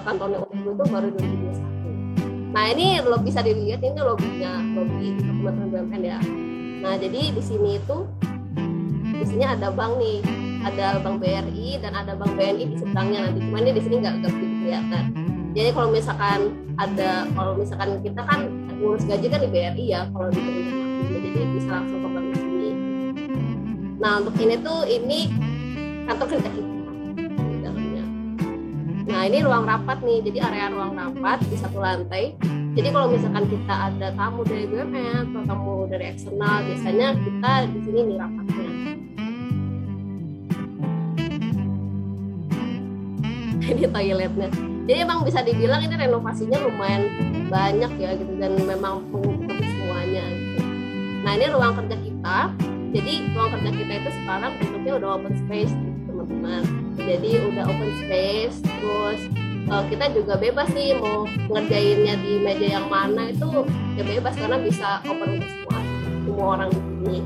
kantornya unit itu baru 2021. Nah ini lo bisa dilihat, ini lobby Kementerian BUMN ya. Nah jadi di sini ada bank nih, ada bank BRI dan ada bank BNI di seberangnya nanti. Cuman di sini nggak begitu kelihatan. Jadi kalau misalkan kita kan ngurus gaji kan di BRI ya, kalau di Kementerian, jadi bisa langsung ke bank di sini. Nah untuk ini kantor kerja kita di dalamnya. Nah ini ruang rapat nih, jadi area ruang rapat di satu lantai. Jadi kalau misalkan kita ada tamu dari BUMN atau tamu dari eksternal, biasanya kita di sini nih rapatnya. Ini toiletnya. Jadi emang bisa dibilang ini renovasinya lumayan banyak ya gitu, dan memang mengukur semuanya gitu. Nah ini ruang kerja kita. Jadi ruang kerja kita itu sekarang bentuknya udah open space gitu, teman-teman. Jadi udah open space, terus kita juga bebas nih mau ngerjainnya di meja yang mana itu ya bebas, karena bisa open untuk semua orang di sini.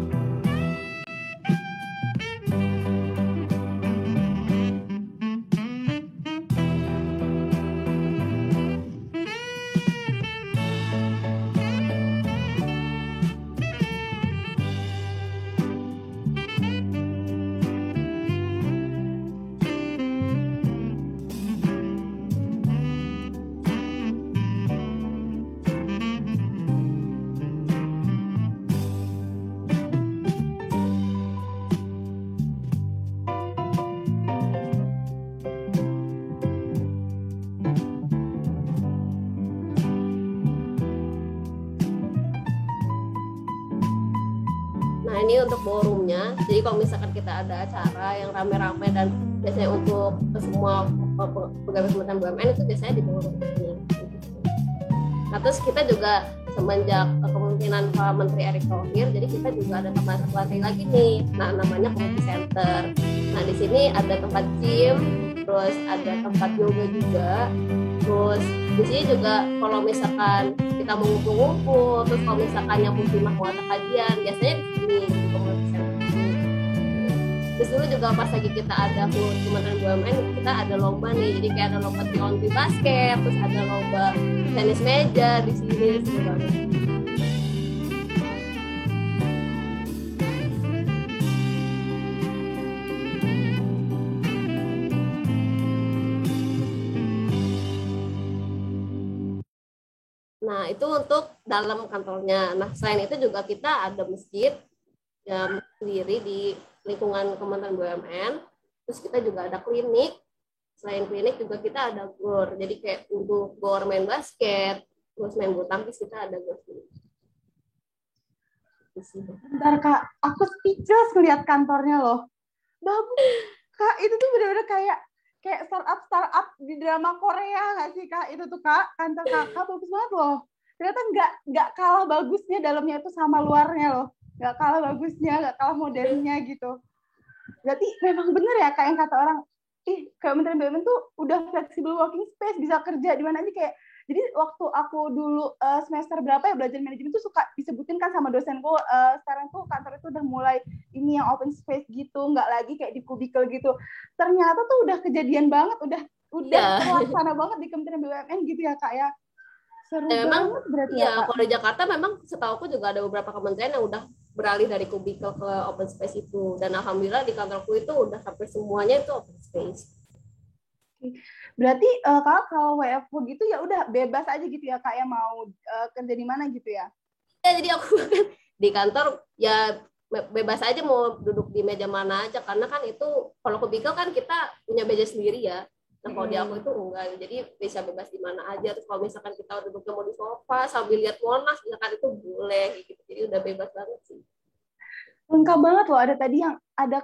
Nah ini untuk ballroomnya. Jadi kalau misalkan kita ada acara yang rame-rame dan biasanya untuk semua pegawai Kementerian BUMN itu biasanya di ballroom ini. Nah terus kita juga semenjak kepemimpinan Pak Menteri Erick Thohir, jadi kita juga ada tempat lantai lagi nih. Nah namanya community center. Nah di sini ada tempat gym, terus ada tempat yoga juga. Terus di sini juga kalau misalkan kita mau ngumpul-ngumpul, terus kalau misalkan yang muslimah mau ada kajian, biasanya di sini di community center. Terus dulu juga pas lagi kita ada Kementerian BUMN, kita ada lomba nih, jadi kayak ada lomba trion basket, terus ada lomba tenis meja di sini, seru banget. Nah itu untuk dalam kantornya. Nah selain itu juga kita ada masjid yang sendiri di lingkungan Kementerian BUMN. Terus kita juga ada klinik. Selain klinik juga kita ada GOR. Jadi kayak untuk GOR main basket, terus main bulu tangkis kita ada GOR. Bentar Kak, aku speechless ngeliat kantornya loh. Bagus Kak, itu tuh bener-bener kayak startup di drama Korea nggak sih Kak? Itu tuh Kak, kantor Kakak bagus banget loh. Ternyata nggak kalah bagusnya dalamnya itu sama luarnya loh. Nggak kalah bagusnya, nggak kalah modernnya gitu. Berarti memang bener ya Kak yang kata orang, Kementerian BUMN tuh udah flexible working space, bisa kerja di mana aja kayak. Jadi waktu aku dulu semester berapa ya belajar manajemen tuh suka disebutin kan sama dosenku, sekarang tuh kantor itu udah mulai ini yang open space gitu, nggak lagi kayak di kubikel gitu. Ternyata tuh udah kejadian banget, udah terlaksana banget di Kementerian BUMN gitu ya Kak ya. Seru memang, banget berarti ya ya Kak. kalau di Jakarta memang setahuku juga ada beberapa kementerian yang udah beralih dari kubikel ke open space itu, dan alhamdulillah di kantorku itu udah sampai semuanya itu open space. Berarti Kak kalau WFH gitu ya udah bebas aja gitu ya Kak ya mau kerja di mana gitu ya? Ya jadi aku di kantor ya bebas aja mau duduk di meja mana aja, karena kan itu kalau kubikel kan kita punya meja sendiri ya. Nah kalau di aku itu enggak, jadi bisa bebas di mana aja. Terus kalau misalkan kita duduknya mau di sofa sambil lihat Monas, misalkan itu boleh gitu. Jadi udah bebas banget sih. Lengkap banget loh, ada tadi yang ada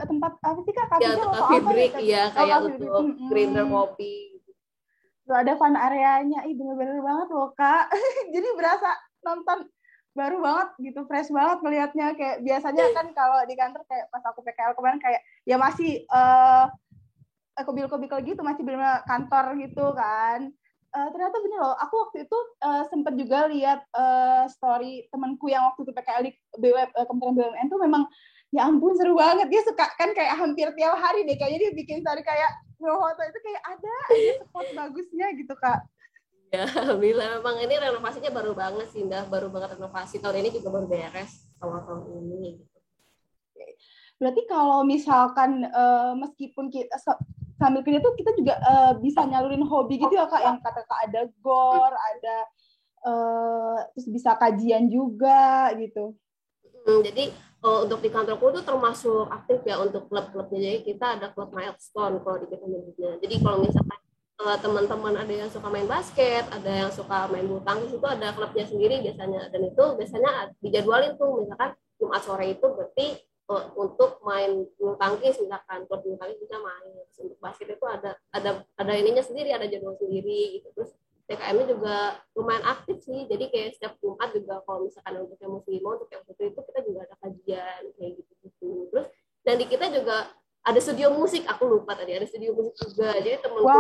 tempat apa sih Kak? Ya untuk coffee break ya, kayak untuk grinder kopi. Tuh ada fun areanya, bener-bener banget loh Kak. Jadi berasa nonton baru banget gitu, fresh banget melihatnya. Kayak biasanya kan kalau di kantor kayak pas aku PKL kemarin kayak ya masih kubikel gitu, masih bener kantor gitu kan. Ternyata bener loh, aku waktu itu sempat juga lihat story temanku yang waktu itu PKL di Kementerian BUMN tuh memang ya ampun seru banget. Dia suka kan kayak hampir tiap hari deh kayaknya dia bikin story kayak foto itu kayak ada aja spot bagusnya gitu Kak. Ya alhamdulillah, memang ini renovasinya baru banget sih, baru banget renovasi, tahun ini juga baru beres awal tahun ini. Berarti kalau misalkan meskipun kita sambil kerja tuh kita juga bisa nyalurin hobi gitu ya Kak, yang kata Kak ada GOR, ada terus bisa kajian juga gitu. Jadi untuk di kantorku tuh termasuk aktif ya untuk klub-klubnya. Jadi kita ada klub milestone kalau di kita nyebutnya. Jadi kalau misalkan teman-teman ada yang suka main basket, ada yang suka main bulu tangkis, itu ada klubnya sendiri biasanya. Dan itu biasanya dijadwalin tuh, misalkan Jumat sore itu berarti untuk main bulu tangkis, misalkan klub bulu tangkis bisa main. Terus untuk basket itu ada ininya sendiri, ada jadwal sendiri gitu. Terus TKM-nya juga lumayan aktif sih, jadi kayak setiap Jumat juga kalau misalkan untuk yang muslim, untuk yang putri itu kita juga ada kajian kayak gitu. Terus dan di kita juga ada studio musik, aku lupa tadi ada studio musik juga. Jadi temanku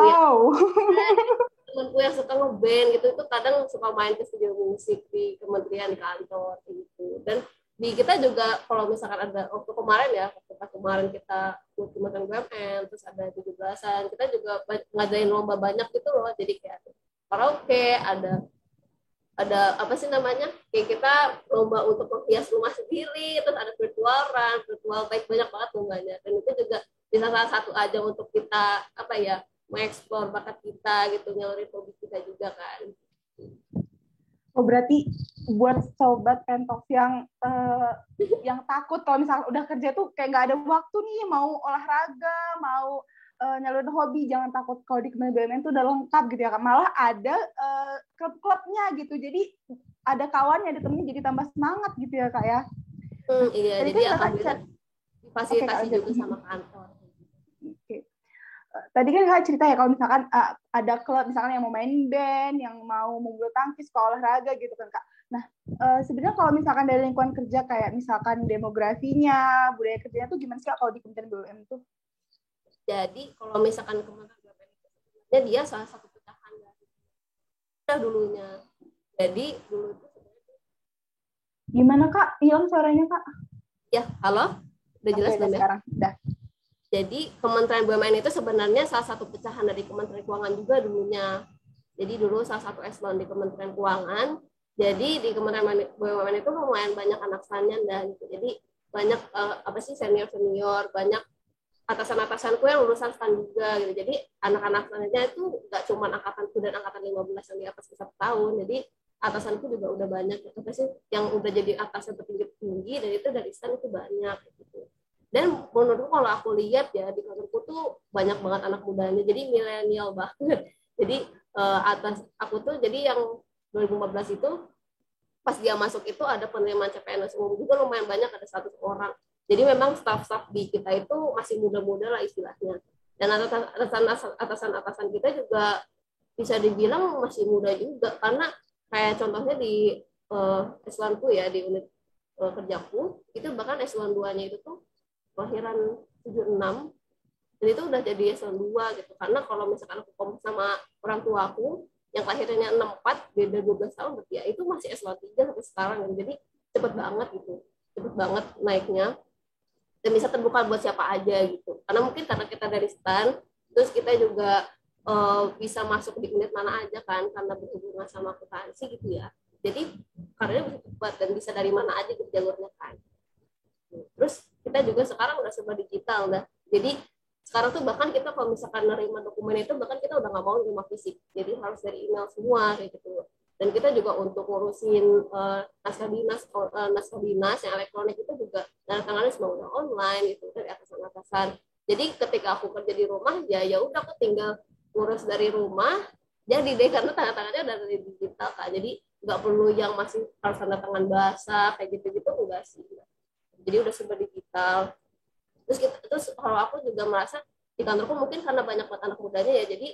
yang suka ngeband gitu itu kadang suka main ke studio musik di kementerian, di kantor gitu. Dan di kita juga kalau misalkan ada waktu kemarin ya, pas kemarin kita Kementerian BUMN terus ada 17-an, kita juga ngadain lomba banyak gitu loh. Jadi kayak karaoke, ada apa sih namanya, kayak kita lomba untuk menghias rumah sendiri, terus ada virtual baik, banyak banget lombanya. Dan itu juga bisa salah satu aja untuk kita apa ya, mengeksplor bakat kita gitu, nyalurin hobi kita juga kan. Oh, berarti buat sobat Pentox yang takut kalau misalnya udah kerja tuh kayak nggak ada waktu nih, mau olahraga, mau nyalurin hobi, jangan takut. Kalau di Kementerian BUMN itu udah lengkap gitu ya, malah ada klub-klubnya gitu, jadi ada kawannya, ada temennya, jadi tambah semangat gitu ya Kak ya. Iya, jadi alhamdulillah difasilitasi juga sama kantor. Tadi kan Kak cerita ya kalau misalkan ada klub misalkan yang mau main band, yang mau bulu tangkis, sekolah olahraga gitu kan Kak. Nah, sebenarnya kalau misalkan dari lingkungan kerja kayak misalkan demografinya, budaya kerjanya tuh gimana sih Kak kalau di Kementerian BUMN itu? Jadi kalau misalkan Kementerian BUMN itu sebenarnya dia salah satu pecahan dari kita dulunya. Jadi dulu itu sebenarnya gimana Kak? Hilang suaranya Kak? Ya, halo? Udah jelas belum ya? Sekarang, udah. Jadi Kementerian BUMN itu sebenarnya salah satu pecahan dari Kementerian Keuangan juga dulunya. Jadi dulu salah satu eselon di Kementerian Keuangan. Jadi di Kementerian BUMN itu lumayan banyak anak sanian dan jadi banyak senior, banyak atasan-atasanku yang lulusan STAN juga gitu. Jadi anak-anak saniannya itu nggak cuma angkatanku dan angkatan 15 yang di atas 1 tahun. Jadi atasanku juga udah banyak yang udah jadi atasan tertinggi dan itu dari STAN itu banyak gitu. Dan menurutku kalau aku lihat ya di kantorku tuh banyak banget anak mudanya, jadi milenial banget. Jadi aku tuh jadi yang 2015 itu pas dia masuk itu ada penerimaan CPNS umum juga lumayan banyak, ada 100 orang. Jadi memang staff-staff di kita itu masih muda-muda lah istilahnya. Dan atasan-atasan kita juga bisa dibilang masih muda juga, karena kayak contohnya di eselonku ya, di unit kerjaku, itu bahkan eselon 2-nya itu tuh kelahiran 76, dan itu udah jadi eselon 2 gitu. Karena kalau misalkan aku kompet sama orang tua aku yang kelahirannya 64, beda 12 tahun berarti ya, itu masih eselon 3 sampai sekarang. Jadi cepet banget gitu, cepet banget naiknya. Dan bisa terbuka buat siapa aja gitu. Karena mungkin karena kita dari STAN, terus kita juga bisa masuk di unit mana aja kan, karena berhubungan sama akuntansi gitu ya. Jadi karirnya bisa cepat dan bisa dari mana aja gitu jalurnya kan. Terus kita juga sekarang udah serba digital dah. Jadi sekarang tuh bahkan kita kalau misalkan nerima dokumen itu bahkan kita udah nggak mau nerima fisik. Jadi harus dari email semua kayak gitu. Dan kita juga untuk ngurusin naskah dinas yang elektronik itu juga tantangannya semua udah online gitu dari atasan-atasan. Jadi ketika aku kerja di rumah ya udah aku tinggal ngurus dari rumah, jadi deh karena tangan-tangannya udah dari digital kan. Jadi nggak perlu yang masih harus tanda tangan basah kayak gitu-gitu, enggak sih. Jadi udah serba digital. Terus kalau aku juga merasa di kantorku mungkin karena banyak banget anak mudanya ya, jadi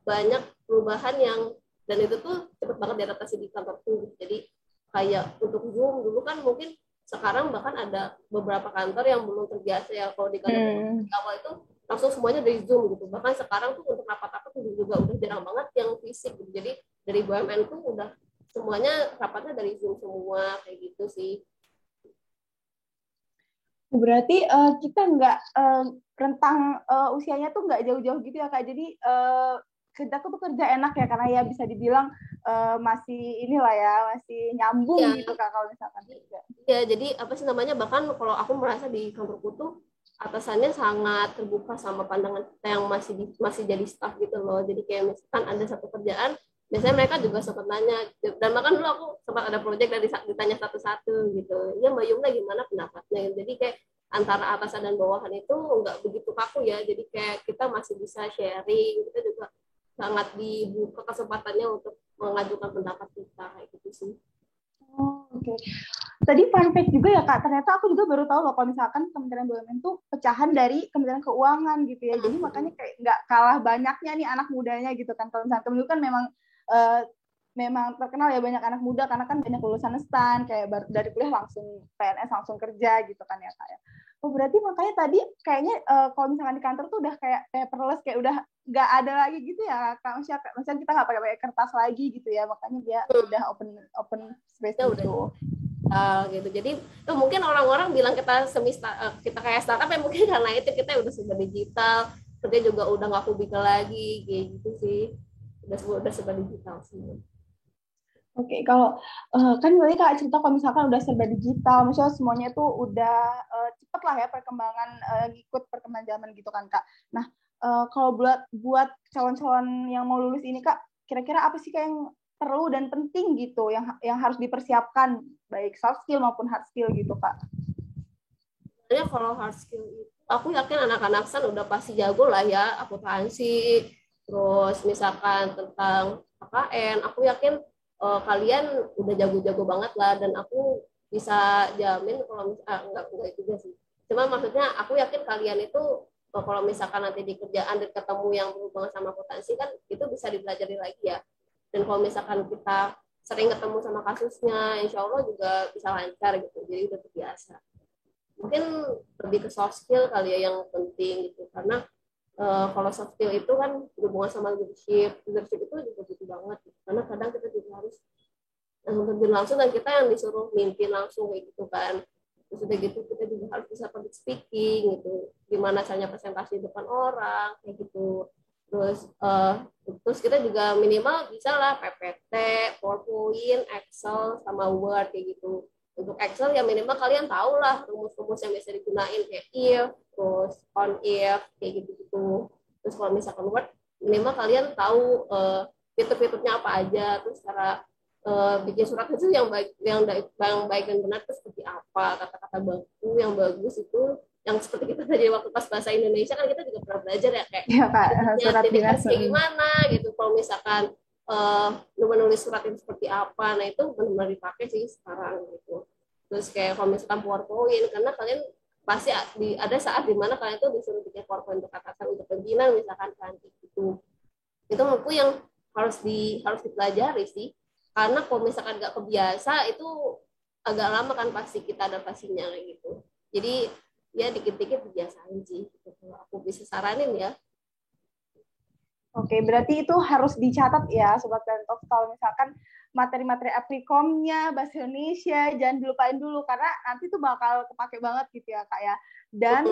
banyak perubahan yang, dan itu tuh cepet banget diadaptasi di kantorku. Jadi kayak untuk Zoom dulu kan mungkin, sekarang bahkan ada beberapa kantor yang belum terbiasa ya kalau di kantor awal itu langsung semuanya dari Zoom gitu. Bahkan sekarang tuh untuk rapat-rapat juga udah jarang banget yang fisik gitu. Jadi dari BUMN tuh udah semuanya rapatnya dari Zoom semua kayak gitu sih. Berarti kita nggak rentang usianya tuh nggak jauh-jauh gitu ya Kak. Jadi kita tuh kerja enak ya, karena ya bisa dibilang masih inilah ya, masih nyambung ya, gitu Kak kalau misalkan kerja. Iya, jadi apa sih namanya, bahkan kalau aku merasa di kantorku tuh atasannya sangat terbuka sama pandangan kita yang masih jadi staff gitu loh. Jadi kayak misalkan ada satu kerjaan biasanya mereka juga sempat nanya, dan bahkan dulu aku sempat ada project dan ditanya satu-satu gitu, ya Mbak Yumna gimana pendapatnya, jadi kayak antara atasan dan bawahan itu nggak begitu kaku ya, jadi kayak kita masih bisa sharing, kita juga sangat dibuka kesempatannya untuk mengajukan pendapat kita kayak gitu sih. Oh, oke. Tadi fun fact juga ya Kak, ternyata aku juga baru tahu loh kalau misalkan Kementerian BUMN itu pecahan dari Kementerian Keuangan gitu ya. Jadi makanya kayak nggak kalah banyaknya nih anak mudanya gitu kan. Kalau misalkan Kemenlu kan memang terkenal ya banyak anak muda karena kan banyak lulusan STAN kayak baru dari kuliah langsung PNS langsung kerja gitu kan ya Kak ya. Oh berarti makanya tadi kayaknya kalau misalkan di kantor tuh udah kayak paperless, kayak udah nggak ada lagi gitu ya Kak. Maksudnya kita nggak pakai kertas lagi gitu ya, makanya dia udah open space gitu. Gitu. Jadi mungkin orang-orang bilang kita kita kayak startup ya, mungkin karena itu kita udah serba digital, kerja juga udah nggak kubikel lagi kayak gitu sih, udah serba digital sih. Oke, kalau kan tadi Kak cerita kalau misalkan udah serba digital, maksudnya semuanya tuh udah cepet lah ya perkembangan, ikut perkembangan zaman gitu kan Kak. Nah, kalau buat calon-calon yang mau lulus ini Kak, kira-kira apa sih Kak yang perlu dan penting gitu, yang harus dipersiapkan, baik soft skill maupun hard skill gitu Kak? Sebenarnya kalau hard skill itu, aku yakin anak-anak SAN udah pasti jago lah ya, akuntansi, terus misalkan tentang KKN, aku yakin kalian udah jago-jago banget lah, dan aku bisa jamin kalau enggak juga sih. Cuma maksudnya aku yakin kalian itu kalau misalkan nanti di kerjaan dan ketemu yang berhubungan sama akuntansi kan itu bisa dipelajari lagi ya. Dan kalau misalkan kita sering ketemu sama kasusnya, insya Allah juga bisa lancar gitu. Jadi udah terbiasa. Mungkin lebih ke soft skill kali ya yang penting gitu, karena kalau soft skill itu kan berhubungan sama leadership itu juga butuh banget gitu. Karena kadang kita juga harus terjun langsung dan kita yang disuruh mimpin langsung kayak gitu kan. Terus udah gitu kita juga harus bisa public speaking gitu, gimana caranya presentasi depan orang kayak gitu. Terus kita juga minimal bisa lah PPT, PowerPoint, Excel sama Word kayak gitu. Untuk Excel ya minimal kalian tahu lah rumus-rumus yang bisa digunain kayak if, terus on if kayak gitu-gitu. Terus kalau misalkan Word minimal kalian tahu fitur-fiturnya apa aja, terus cara bikin surat itu yang baik dan benar itu seperti apa, kata-kata baku yang bagus itu yang seperti kita tadi waktu pas bahasa Indonesia kan kita juga pernah belajar ya kayak surat dinas kayak gimana gitu. Kalau misalkan menulis surat itu seperti apa, nah itu benar-benar dipakai sih sekarang gitu. Terus kayak kalau misalkan PowerPoint, karena kalian pasti ada saat dimana kalian tuh disuruh bikin PowerPoint untuk atasan, untuk pimpinan misalkan kan gitu. Itu menurutku yang harus dipelajari sih, karena kalau misalkan nggak kebiasa itu agak lama kan pasti kita adaptasinya kayak gitu. Jadi ya dikit-dikit dibiasain sih gitu. Kalau aku bisa saranin ya. Oke, berarti itu harus dicatat ya Sobat Pentok, kalau misalkan materi-materi Apricom-nya bahasa Indonesia jangan dilupain dulu karena nanti tuh bakal kepake banget gitu ya Kak ya. Dan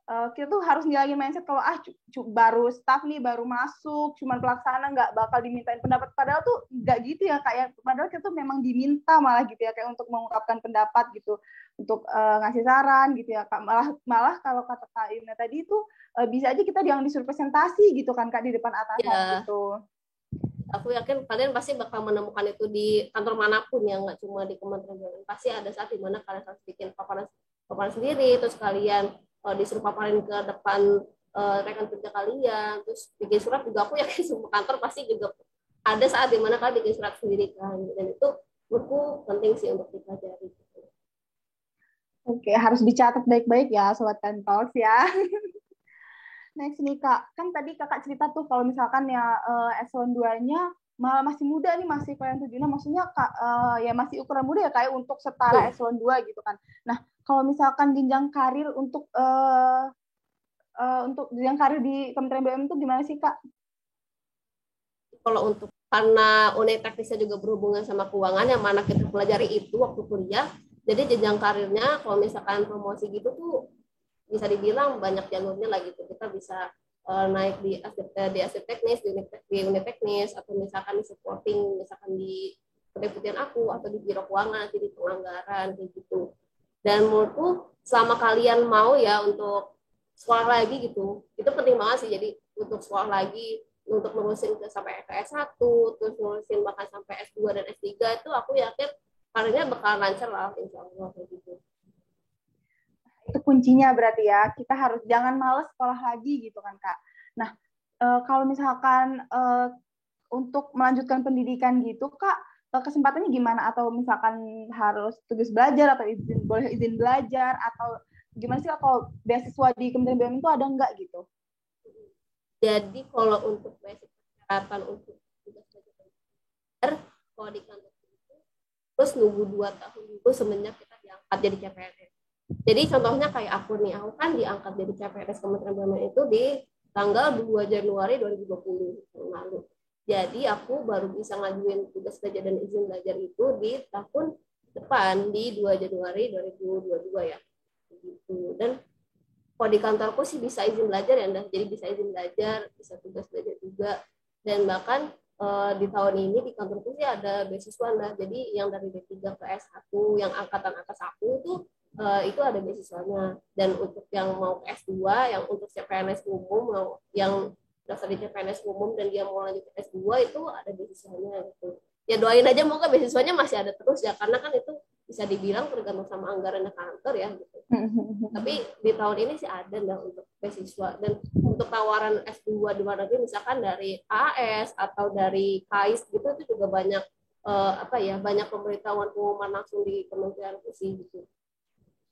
kita tuh harus ngilangin mindset kalau baru staff nih baru masuk cuman pelaksana nggak bakal dimintain pendapat, padahal tuh nggak gitu ya Kak ya, padahal kita tuh memang diminta malah gitu ya kayak untuk mengungkapkan pendapat gitu, untuk ngasih saran gitu ya Kak. Malah kalau kata Kak Ina tadi itu bisa aja kita yang disuruh presentasi gitu kan Kak di depan atasan ya. gitu. Aku yakin kalian pasti bakal menemukan itu di kantor manapun ya, nggak cuma di Kementerian BUMN. Pasti ada saat dimana kalian harus bikin paparan sendiri, terus kalian disuruh paparin ke depan rekan kerja kalian, terus bikin surat juga. Aku yakin semua kantor pasti juga ada saat dimana kalian bikin surat sendiri kan, dan itu menurutku penting sih untuk dipelajari. Oke, harus dicatat baik-baik ya Sobat Pentok ya. Next nih Kak, kan tadi Kakak cerita tuh kalau misalkan ya eselon 2-nya malah masih muda nih, masih kalian 76, maksudnya Kak, ya masih ukuran muda ya kayak untuk setara eselon 2 gitu kan. Nah, kalau misalkan jenjang karir untuk jenjang karir di Kementerian BUMN itu gimana sih Kak? Kalau untuk karena unit teknisnya juga berhubungan sama keuangan yang mana kita pelajari itu waktu kuliah, jadi jenjang karirnya kalau misalkan promosi gitu tuh bisa dibilang banyak jalurnya lah gitu. Kita bisa naik di aspek teknis, di unit teknis, atau misalkan di supporting, misalkan di kedeputian aku, atau di biro keuangan, nanti di penganggaran, kayak gitu. Dan menurutku selama kalian mau ya untuk sekolah lagi gitu, itu penting banget sih. Jadi untuk sekolah lagi, untuk nerusin sampai ke S1, terus nerusin bahkan sampai S2 dan S3 itu aku yakin karirnya bakal lancar lah, insya Allah kayak gitu. Itu kuncinya berarti ya, kita harus jangan males sekolah lagi gitu kan Kak. Nah, kalau misalkan untuk melanjutkan pendidikan gitu Kak, kesempatannya gimana? Atau misalkan harus tugas belajar atau boleh izin belajar atau gimana sih kalau beasiswa di Kementerian BUMN itu ada nggak gitu? Jadi kalau untuk basic persyaratan untuk tugas belajar, kalau di kantor itu terus nunggu 2 tahun dulu semenjak kita diangkat jadi CPNS. Jadi contohnya kayak aku nih, aku kan diangkat jadi CPNS Kementerian BUMN itu di tanggal 2 Januari 2020 tahun lalu. Jadi aku baru bisa ngajuin tugas belajar dan izin belajar itu di tahun depan di 2 Januari 2022 ya. Gitu. Dan kalau di kantorku sih bisa izin belajar ya, jadi bisa izin belajar, bisa tugas belajar juga, dan bahkan di tahun ini di kantorku sih ada beasiswa nah, jadi yang dari D3 ke S1 yang angkatan atas aku itu ada beasiswanya, dan untuk yang mau ke S2 yang untuk CPNS umum yang daftar di CPNS umum dan dia mau lanjut ke S2 itu ada beasiswanya gitu. Ya doain aja moga beasiswanya masih ada terus ya, karena kan itu bisa dibilang tergantung sama anggaran kantor ya gitu. Tapi di tahun ini sih ada lah untuk beasiswa, dan untuk tawaran S2 di luar negeri misalkan dari AS atau dari KAIS gitu itu juga banyak banyak pemberitahuan pengumuman langsung di kementerian sih gitu.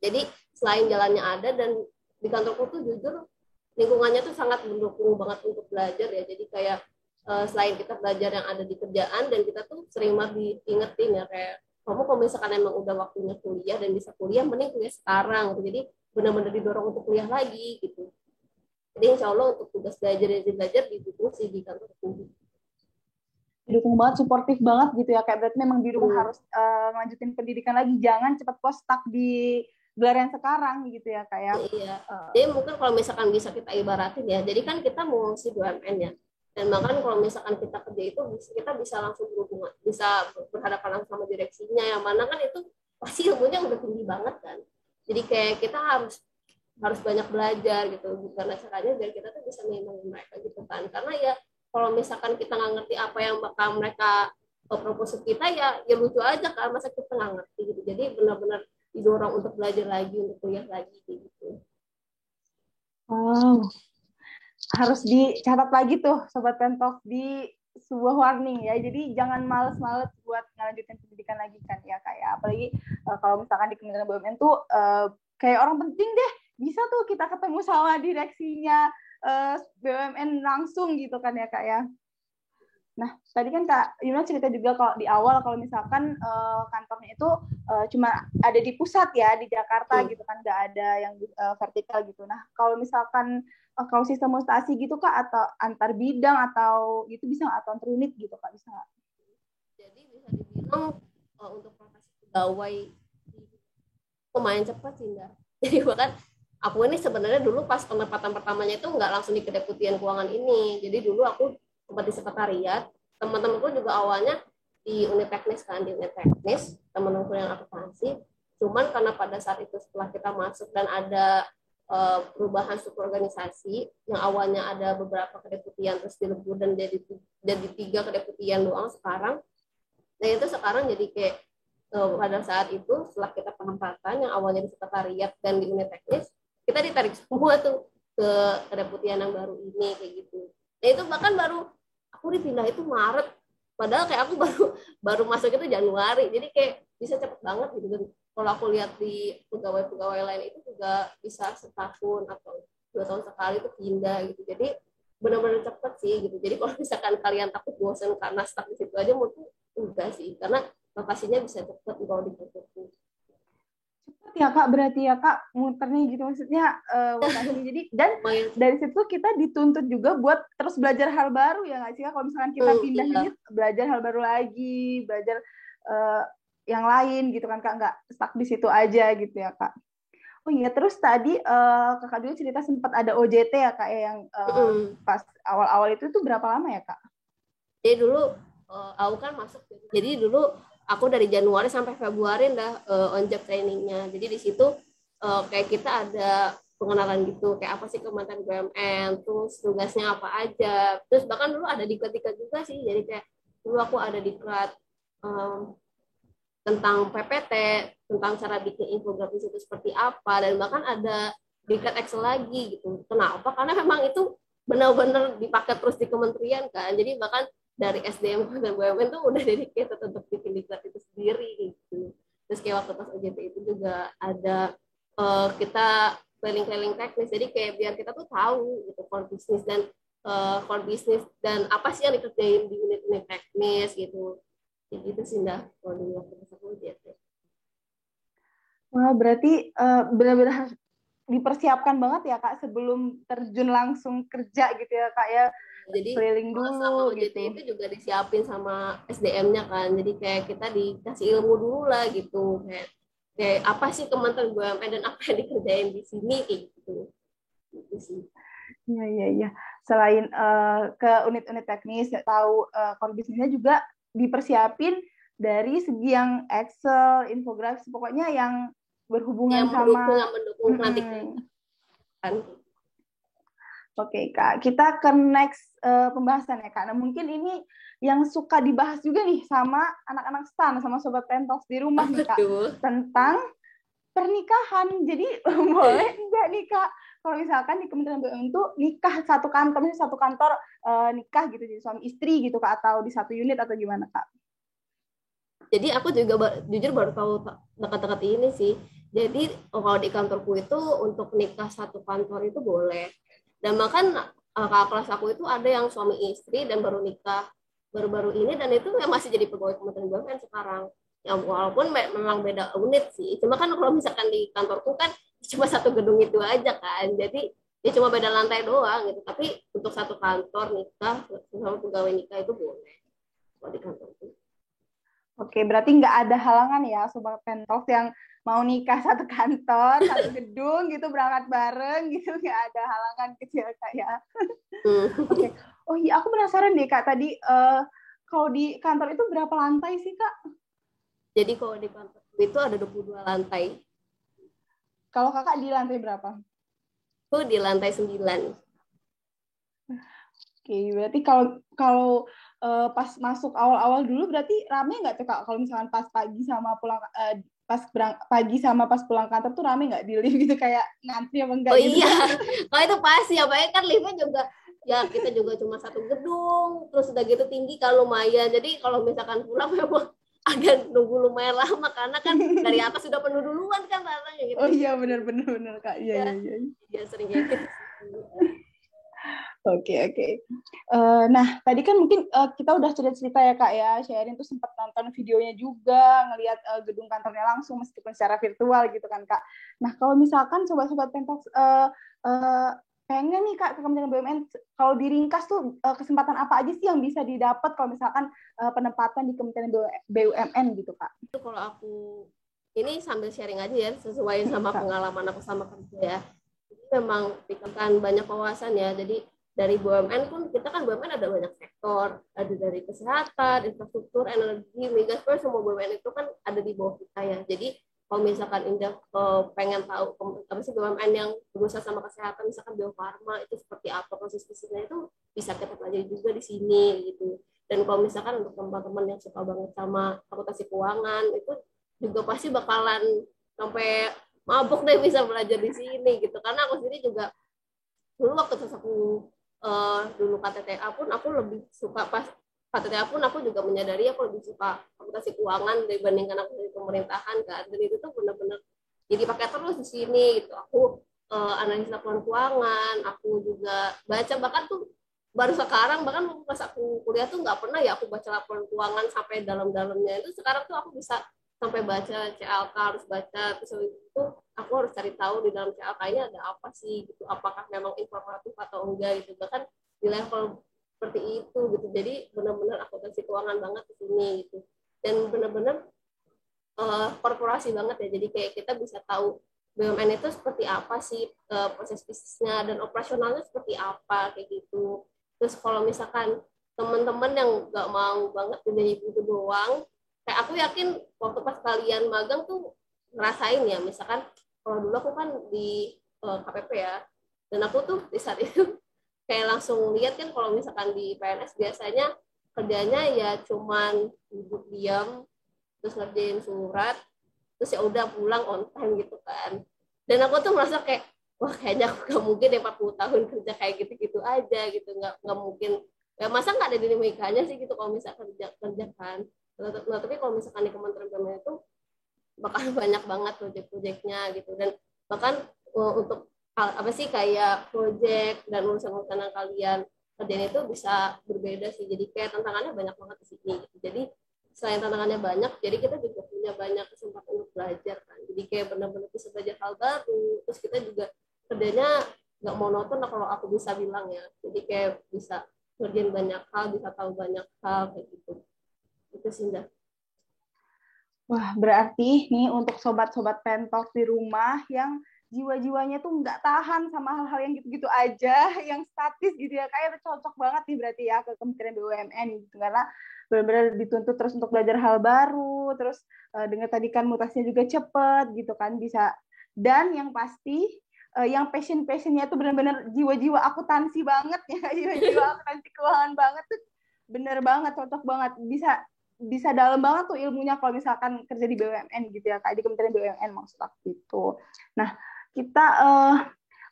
Jadi selain jalannya ada, dan di kantorku tuh jujur lingkungannya tuh sangat mendukung banget untuk belajar ya. Jadi kayak selain kita belajar yang ada di kerjaan, dan kita tuh sering banget diingetin ya kayak kamu kalau misalkan emang udah waktunya kuliah dan bisa kuliah, mending kuliah sekarang gitu. Jadi benar-benar didorong untuk kuliah lagi gitu. Jadi insya Allah untuk tugas belajar dan belajar didukung sih di kantor kuliah. Didukung banget, suportif banget gitu ya, kayak berarti memang didukung harus melanjutin pendidikan lagi, jangan cepat stuck di gelar yang sekarang gitu ya kayak. Iya. Jadi mungkin kalau misalkan bisa kita ibaratin ya, jadi kan kita mau ngisi BUMN ya. Dan bahkan kalau misalkan kita kerja itu kita bisa langsung berhubungan, bisa berhadapan langsung sama direksinya, yang mana kan itu pasti ilmunya udah tinggi banget kan. Jadi kayak kita harus banyak belajar gitu, bukan caranya biar kita tuh bisa menimbangi mereka gitu kan. Karena ya kalau misalkan kita nggak ngerti apa yang bakal mereka propose kita, ya lucu aja kan, masa kita nggak ngerti gitu. Jadi benar-benar didorong untuk belajar lagi, untuk kuliah lagi gitu. Wow. Harus dicatat lagi tuh Sobat Pentok di sebuah warning ya. Jadi jangan males-males buat ngelanjutin pendidikan lagi kan ya kayak. Apalagi kalau misalkan di Kementerian BUMN tuh kayak orang penting deh. Bisa tuh kita ketemu sama direksinya BUMN langsung gitu kan ya Kak ya. Nah, tadi kan Kak Yuna cerita juga kalau di awal kalau misalkan kantornya itu cuma ada di pusat ya, di Jakarta gitu kan, nggak ada yang vertikal gitu. Nah, kalau misalkan kalau sistem mutasi gitu Kak, atau antar bidang atau gitu bisa nggak, atau antar unit gitu Kak, bisa nggak? Jadi bisa dibilang untuk rotasi pegawai lumayan cepat sih Mbak. Jadi bahkan aku ini sebenarnya dulu pas penempatan pertamanya itu nggak langsung di kedeputian keuangan ini. Jadi dulu aku sempat di sekretariat, teman-temanku juga awalnya di unit teknis kan, di unit teknis teman-temanku yang akuntansi, cuman karena pada saat itu setelah kita masuk dan ada perubahan struktur organisasi yang awalnya ada beberapa kedeputian terus dilebur dan jadi 3 kedeputian doang sekarang. Nah itu sekarang jadi kayak pada saat itu setelah kita penempatan yang awalnya di sekretariat dan di unit teknis, kita ditarik semua tuh ke kedeputian yang baru ini kayak gitu. Nah itu bahkan baru aku dipindah itu Maret, padahal kayak aku baru masuk itu Januari, jadi kayak bisa cepet banget gitu. Dan kalau aku lihat di pegawai-pegawai lain itu juga bisa setahun atau 2 tahun sekali itu pindah gitu. Jadi benar-benar cepet sih gitu. Jadi kalau misalkan kalian takut bosan karena stuck di situ aja, mungkin enggak sih, karena lokasinya bisa cepet kalau di situ. Ya Kak, berarti ya Kak muternya gitu maksudnya jadi dan dari situ kita dituntut juga buat terus belajar hal baru ya nggak sih Kak? Kalau misalkan kita pindah unit, belajar hal baru lagi, belajar yang lain gitu kan Kak, nggak stuck di situ aja gitu ya Kak. Oh iya, terus tadi Kakak juga cerita sempat ada OJT ya Kak ya, yang pas awal-awal itu tuh berapa lama ya Kak? Jadi dulu aku kan masuk, jadi dulu aku dari Januari sampai Februari on job trainingnya. Jadi di situ kayak kita ada pengenalan gitu, kayak apa sih Kementerian BUMN, terus tugasnya apa aja. Terus bahkan dulu ada diklat-diklat juga sih, jadi kayak dulu aku ada diklat tentang PPT, tentang cara bikin infografis itu seperti apa, dan bahkan ada diklat Excel lagi gitu. Kenapa? Karena memang itu benar-benar dipakai terus di kementerian kan, jadi bahkan dari SDM dan BUMN tuh udah dedicated untuk bikin diklat itu sendiri gitu. Terus kayak waktu pas OJT itu juga ada kita keliling-keliling teknis, jadi kayak biar kita tuh tahu gitu core bisnis dan apa sih yang dikerjain di unit-unit teknis gitu. Kayak gitu sih dah kalau dulu waktu pas aku OJT. Wah, berarti benar-benar harus dipersiapkan banget ya Kak sebelum terjun langsung kerja gitu ya Kak ya. Jadi Keliling sama dulu OJT gitu. itu juga disiapin sama SDM-nya kan, jadi kayak kita dikasih ilmu dulu lah gitu, kayak apa sih Kementerian BUMN dan apa yang dikerjain di sini kayak gitu. Gitu sih. Iya, iya, iya. Selain ke unit-unit teknis, tahu core bisnisnya juga dipersiapin dari segi yang Excel, infografis, pokoknya yang berhubungan sama. Yang mendukung nanti kan. Oke, Kak. Kita ke next pembahasan ya, Kak. Nah, mungkin ini yang suka dibahas juga nih sama anak-anak STAN, sama Sobat Pentox di rumah nih, Kak. Tentang pernikahan. Jadi, boleh nggak nih, Kak? Kalau misalkan di Kementerian BUMN itu nikah satu kantor, misalnya satu kantor nikah gitu, jadi suami istri gitu, Kak, atau di satu unit atau gimana, Kak? Jadi aku juga jujur baru tahu dekat-dekat ini sih. Jadi kalau di kantorku itu untuk nikah satu kantor itu boleh. Dan bahkan kakak kelas aku itu ada yang suami istri dan baru nikah baru-baru ini, dan itu yang masih jadi pegawai Kementerian BUMN sekarang. Ya walaupun memang beda unit sih. Cuma kan kalau misalkan di kantorku kan cuma satu gedung itu aja kan. Jadi ya cuma beda lantai doang gitu. Tapi untuk satu kantor nikah sama pegawai nikah itu boleh kalau di kantorku. Oke, berarti nggak ada halangan ya, Sobat Pentox yang mau nikah satu kantor, satu gedung gitu, berangkat bareng gitu, nggak ada halangan kecil Kak ya. Oke. Oh iya, aku penasaran deh Kak, tadi kalau di kantor itu berapa lantai sih Kak? Jadi kalau di kantor itu ada 22 lantai. Kalau Kakak di lantai berapa? Itu di lantai 9. Oke, berarti kalau pas masuk awal-awal dulu berarti rame nggak tuh Kak? Kalau misalkan pas pagi sama pulang pagi sama pas pulang kantor tuh rame nggak di lift gitu, kayak ngantri apa enggak gitu? Oh iya, kalau itu pasti ya, apalagi kan liftnya juga ya kita juga cuma satu gedung, terus udah gitu tinggi kan lumayan. Jadi kalau misalkan pulang memang agak nunggu lumayan lama karena kan dari atas sudah penuh duluan kan tanahnya gitu. Oh iya, benar Kak. Iya. Ya sering gitu. Oke. Nah, tadi kan mungkin kita udah cerita ya Kak ya, sharing tuh sempat nonton videonya juga, ngelihat gedung kantornya langsung meskipun secara virtual gitu kan Kak. Nah, kalau misalkan sobat-sobat Pentox pengen nih Kak ke Kementerian BUMN, kalau diringkas tuh kesempatan apa aja sih yang bisa didapat kalau misalkan penempatan di Kementerian BUMN gitu Kak? Itu kalau aku ini sambil sharing aja ya, sesuai sama pengalaman aku sama kerja ya. Jadi memang pikirkan banyak wawasan ya. Jadi dari BUMN pun kita kan BUMN ada banyak sektor, ada dari kesehatan, infrastruktur, energi, migas, semua BUMN itu kan ada di bawah kita ya. Jadi kalau misalkan Indah pengen tahu apa sih BUMN yang berusaha sama kesehatan, misalkan Bio Farma itu seperti apa proses bisnisnya, itu bisa kita pelajari juga di sini gitu. Dan kalau misalkan untuk teman-teman yang suka banget sama akuntansi keuangan, itu juga pasti bakalan sampai mabuk deh bisa belajar di sini gitu. Karena aku sendiri juga dulu waktu pas aku dulu KTTA pun aku lebih suka, pas KTTA pun aku juga menyadari aku lebih suka akuntansi keuangan dibandingkan aku dari pemerintahan kan. Dan itu tuh benar-benar jadi pakai terus di sini gitu. Aku analis laporan keuangan, aku juga baca, bahkan tuh baru sekarang, bahkan pas aku kuliah tuh nggak pernah ya aku baca laporan keuangan sampai dalam-dalamnya. Itu sekarang tuh aku bisa sampai baca CLK, harus baca, terus itu aku harus cari tahu di dalam CLK-nya ada apa sih gitu, apakah memang informatif atau enggak gitu, bahkan di level seperti itu gitu. Jadi benar-benar akuntansi keuangan banget di sini gitu, dan benar-benar korporasi banget ya. Jadi kayak kita bisa tahu BUMN itu seperti apa sih proses bisnisnya dan operasionalnya seperti apa kayak gitu. Terus kalau misalkan teman-teman yang nggak mau banget jadi itu doang, kayak aku yakin waktu pas kalian magang tuh ngerasain ya, misalkan kalau dulu aku kan di KPP ya. Dan aku tuh di saat itu kayak langsung lihat kan kalau misalkan di PNS biasanya kerjanya ya cuman duduk diam terus ngerjain surat terus ya udah pulang on time gitu kan. Dan aku tuh merasa kayak wah kayaknya aku gak mungkin ya 40 tahun kerja kayak gitu-gitu aja gitu, nggak mungkin ya, masa nggak ada dinamikanya sih gitu kalau misalkan kerja kan. Nah, tapi kalau misalkan di Kementerian BUMN itu bakal banyak banget proyek-proyeknya gitu, dan bahkan untuk apa sih kayak proyek dan urusan-urusan yang kalian kerjain itu bisa berbeda sih, jadi kayak tantangannya banyak banget di sini gitu. Jadi selain tantangannya banyak, jadi kita juga punya banyak kesempatan untuk belajar kan, jadi kayak benar-benar bisa belajar hal baru, terus kita juga kerjanya nggak monoton lah kalau aku bisa bilang ya, jadi kayak bisa ngerjain banyak hal, bisa tahu banyak hal kayak gitu. Itu sih dah. Wah, berarti nih untuk sobat-sobat Pentalk di rumah yang jiwa-jiwanya tuh nggak tahan sama hal-hal yang gitu-gitu aja, yang statis gitu ya, kayak cocok banget nih berarti ya ke Kementerian BUMN gitu, karena benar-benar dituntut terus untuk belajar hal baru, terus dengan tadi kan mutasinya juga cepet gitu kan, bisa, dan yang pasti yang passionnya tuh benar-benar jiwa-jiwa akuntansi banget ya, jiwa-jiwa akuntansi keuangan banget tuh, bener banget, cocok banget, bisa dalam banget tuh ilmunya kalau misalkan kerja di BUMN gitu ya, kayak di Kementerian BUMN maksud aku gitu. Nah, kita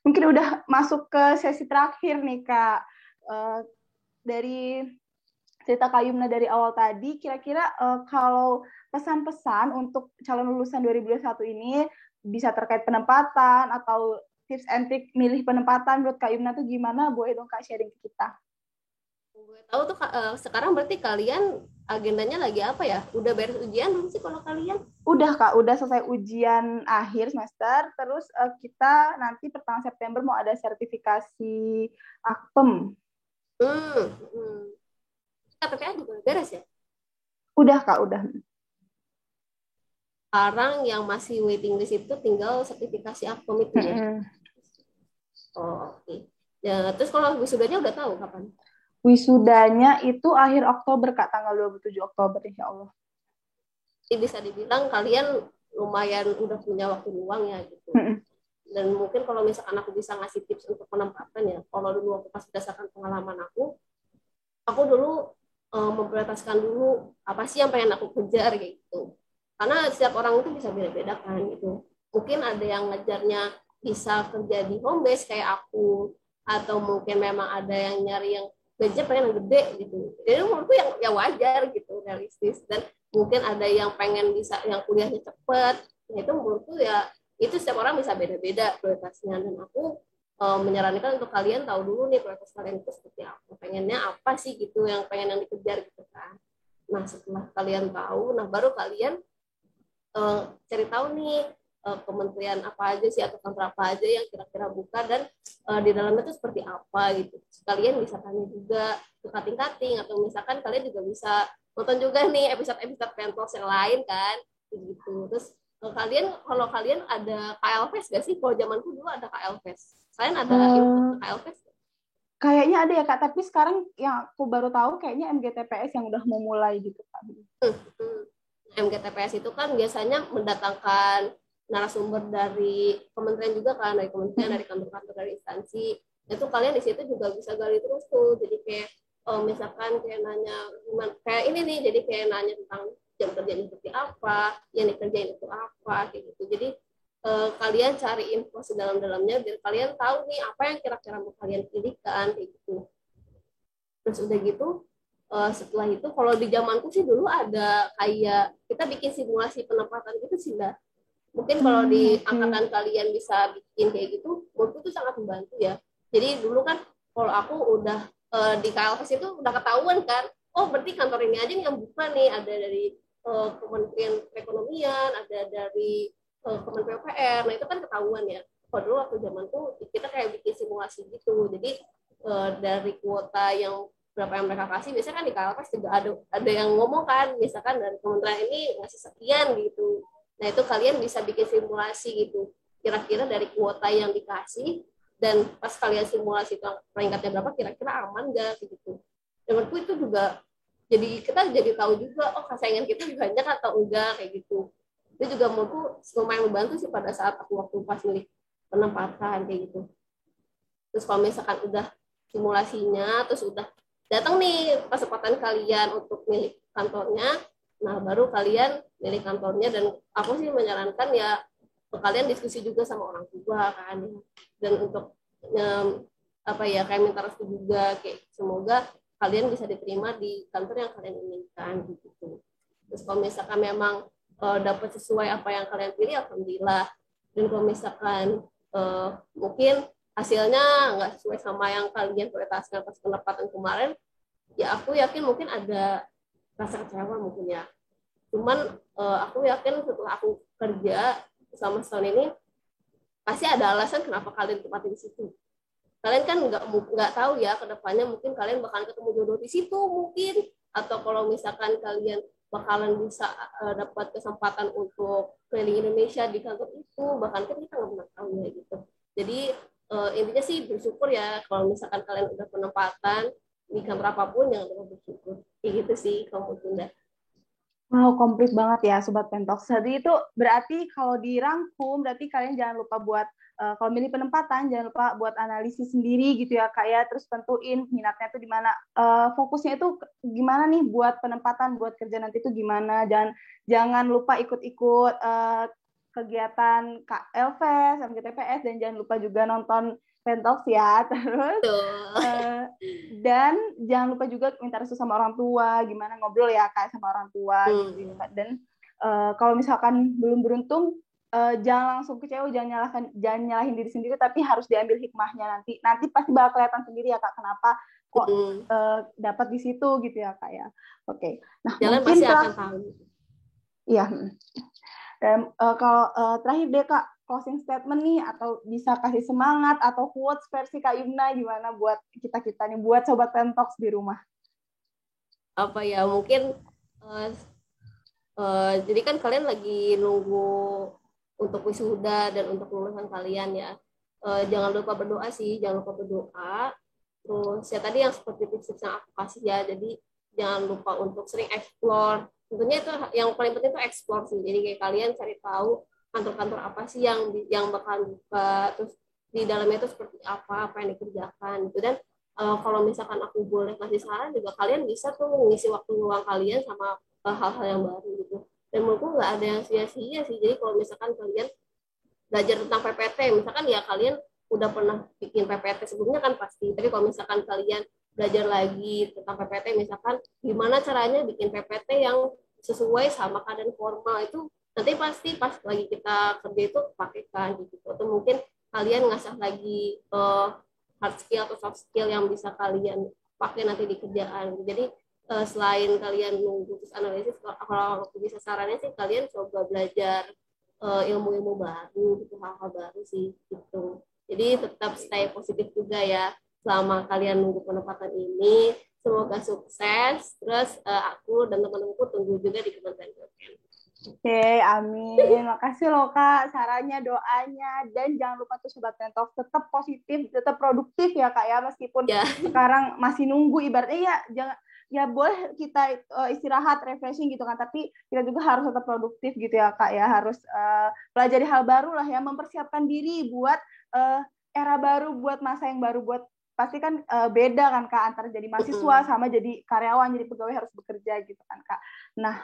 mungkin udah masuk ke sesi terakhir nih Kak. Dari cerita Kak Yumna dari awal tadi, kira-kira kalau pesan-pesan untuk calon lulusan 2021 ini bisa terkait penempatan atau tips and trick milih penempatan menurut Kak Yumna tuh gimana? Boleh dong Kak sharing ke kita. Gue tahu tuh sekarang berarti kalian agendanya lagi apa ya? Udah beres ujian belum sih kalau kalian? Udah Kak, udah selesai ujian akhir semester, terus kita nanti pertengahan September mau ada sertifikasi AKPEM. KPPA juga beres ya? Udah Kak, udah. Sekarang yang masih waiting list itu tinggal sertifikasi AKPEM itu ya? Oh, oke. Ya, terus kalau wisudanya udah tahu kapan? Wisudanya itu akhir Oktober Kak, tanggal 27 Oktober insya Allah. Jadi bisa dibilang kalian lumayan udah punya waktu luang ya gitu. Dan mungkin kalau misalkan aku bisa ngasih tips untuk penempatan ya, kalau dulu aku pas berdasarkan pengalaman aku dulu memprioritaskan dulu apa sih yang pengen aku kejar gitu. Karena setiap orang itu bisa beda-beda kan gitu. Mungkin ada yang ngejarnya bisa kerja di home base kayak aku, atau mungkin memang ada yang nyari yang gajinya pengen yang gede gitu. Jadi menurutku yang ya wajar gitu, realistis. Dan mungkin ada yang pengen bisa yang kuliahnya cepet, nah itu menurutku ya itu setiap orang bisa beda-beda prioritasnya. Dan aku menyarankan untuk kalian tahu dulu nih prioritas kalian itu seperti apa, pengennya apa sih gitu, yang pengen yang dikejar gitu kan. Nah setelah kalian tahu, nah baru kalian cari tahu nih kementerian apa aja sih atau kantor apa aja yang kira-kira buka, dan di dalamnya itu seperti apa gitu. Kalian bisa tanya juga ke kating-kating, atau misalkan kalian juga bisa nonton juga nih episode-episode Pentos yang lain kan gitu. Terus kalau kalian ada KLPS gak sih? Kalau zamanku dulu ada KLPS. Kalian ada info KLPS? Kayaknya ada ya Kak, tapi sekarang yang aku baru tahu kayaknya MGTPS yang udah mau mulai gitu Kak. MGTPS itu kan biasanya mendatangkan narasumber dari kementerian juga kan, dari kementerian, dari kantor-kantor, dari instansi. Itu kalian di situ juga bisa gali terus tuh. Jadi kayak misalkan kayak nanya kayak ini nih, jadi kayak nanya tentang jam kerjanya seperti apa, yang dikerjain itu apa kayak gitu. Jadi kalian cari info sedalam-dalamnya biar kalian tahu nih apa yang kira-kira mau kalian pilihkan kayak gitu. Terus udah gitu setelah itu kalau di zamanku sih dulu ada kayak kita bikin simulasi penempatan gitu sih Mbak. Mungkin kalau di angkatan kalian bisa bikin kayak gitu, menurutku itu sangat membantu ya. Jadi dulu kan kalau aku udah di KLPS itu udah ketahuan kan, oh berarti kantor ini aja yang buka nih, ada dari Kementerian Perekonomian, ada dari Kementerian PUPR, nah itu kan ketahuan ya. Kalau dulu waktu zaman tuh kita kayak bikin simulasi gitu, jadi dari kuota yang berapa yang mereka kasih, biasanya kan di KLPS juga ada yang ngomong kan, misalkan dari kementerian ini ngasih sekian gitu. Nah itu kalian bisa bikin simulasi gitu, kira-kira dari kuota yang dikasih, dan pas kalian simulasi itu peringkatnya berapa, kira-kira aman nggak gitu. Dan menurutku itu juga jadi kita jadi tahu juga, oh saingan kita banyak atau enggak kayak gitu. Itu juga menurutku lumayan membantu sih pada saat aku waktu pas milih penempatan kayak gitu. Terus kalau misalkan udah simulasinya, terus udah datang nih kesempatan kalian untuk milih kantornya, nah baru kalian milih kantornya. Dan aku sih menyarankan ya kalian diskusi juga sama orang tua kan, dan untuk kayak minta restu juga, kayak semoga kalian bisa diterima di kantor yang kalian inginkan gitu. Terus kalau misalkan memang dapat sesuai apa yang kalian pilih, alhamdulillah. Dan kalau misalkan mungkin hasilnya nggak sesuai sama yang kalian prioritaskan pas pendapatan kemarin, ya aku yakin mungkin ada rasa kecewa mungkin ya. Cuman aku yakin setelah aku kerja selama setahun ini, pasti ada alasan kenapa kalian tempatin di situ. Kalian kan nggak tahu ya kedepannya, mungkin kalian bakalan ketemu jodoh di situ mungkin, atau kalau misalkan kalian bakalan bisa dapat kesempatan untuk keliling Indonesia di kantor itu, bahkan kan kita nggak pernah tahu ya gitu. Jadi intinya sih bersyukur ya, kalau misalkan kalian udah penempatan di kantor apapun, jangan lupa bersyukur. Kayak gitu sih kalau Bunda. Wow, komplit banget ya Sobat Pentox. Jadi itu berarti kalau dirangkum, berarti kalian jangan lupa buat, kalau milih penempatan, jangan lupa buat analisis sendiri gitu ya Kak ya, terus tentuin minatnya itu di mana, fokusnya itu gimana nih buat penempatan, buat kerja nanti itu gimana, jangan lupa ikut-ikut kegiatan KLVS, MGTPS, dan jangan lupa juga nonton Pentox ya, terus dan jangan lupa juga minta restu sama orang tua, gimana ngobrol ya Kak sama orang tua gitu. Dan kalau misalkan belum beruntung, jangan langsung kecewa, jangan nyalahin diri sendiri, tapi harus diambil hikmahnya. Nanti pasti bakal kelihatan sendiri ya Kak, kenapa kok dapat di situ gitu ya Kak ya. Oke. Nah, jalan mungkin pasti akan tahu. Iya. Dan kalau terakhir deh Kak, closing statement nih, atau bisa kasih semangat atau quotes versi Kak Yumna gimana buat kita nih, buat Sobat Pentox di rumah. Apa ya, mungkin jadi kan kalian lagi nunggu untuk wisuda dan untuk lulusan kalian ya. Jangan lupa berdoa sih, jangan lupa berdoa. Terus ya tadi yang seperti tips-tips yang aku kasih ya, jadi jangan lupa untuk sering explore. Tentunya itu yang paling penting itu explore sih. Jadi kayak kalian cari tahu kantor-kantor apa sih yang bakal buka, terus di dalamnya itu seperti apa yang dikerjakan gitu. Dan kalau misalkan aku boleh kasih saran juga, kalian bisa tuh ngisi waktu luang kalian sama hal-hal yang baru gitu. Dan menurutku nggak ada yang sia-sia sih. Jadi kalau misalkan kalian belajar tentang PPT, misalkan ya kalian udah pernah bikin PPT sebelumnya kan pasti, tapi kalau misalkan kalian belajar lagi tentang PPT, misalkan gimana caranya bikin PPT yang sesuai sama keadaan formal, itu nanti pasti pas lagi kita kerja itu pakaikan gitu. Atau mungkin kalian ngasah lagi hard skill atau soft skill yang bisa kalian pakai nanti di kerjaan. Jadi selain kalian nunggu terus analisis, kalau aku bisa sarannya sih kalian coba belajar ilmu-ilmu baru gitu, hal-hal baru sih gitu. Jadi tetap stay positif juga ya selama kalian nunggu penempatan ini. Semoga sukses. Terus aku dan teman-temanku tunggu juga di Kementerian BUMN. Oke, amin. Makasih loh Kak sarannya, doanya, dan jangan lupa tuh Sobat Pentox tetap positif, tetap produktif ya Kak ya, meskipun sekarang masih nunggu, ibaratnya ya boleh kita istirahat, refreshing gitu kan, tapi kita juga harus tetap produktif gitu ya Kak ya, harus pelajari hal baru lah ya, mempersiapkan diri buat era baru, buat masa yang baru, buat pasti kan beda kan Kak antara jadi mahasiswa sama jadi karyawan, jadi pegawai harus bekerja gitu kan Kak. Nah,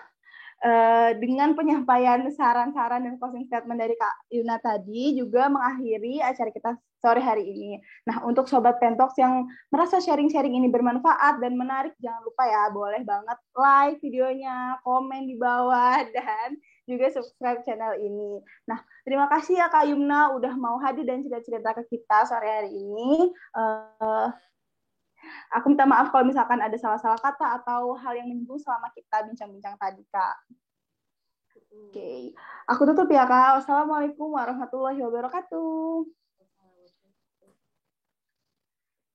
dengan penyampaian saran-saran dan closing statement dari Kak Yuna tadi juga mengakhiri acara kita sore hari ini. Nah, untuk Sobat Pentox yang merasa sharing-sharing ini bermanfaat dan menarik, jangan lupa ya, boleh banget like videonya, komen di bawah, dan juga subscribe channel ini. Nah, terima kasih ya Kak Yuna udah mau hadir dan cerita-cerita ke kita sore hari ini. Aku minta maaf kalau misalkan ada salah-salah kata atau hal yang menyinggung selama kita bincang-bincang tadi, Kak. Oke. Aku tutup ya, Kak. Wassalamualaikum warahmatullahi wabarakatuh.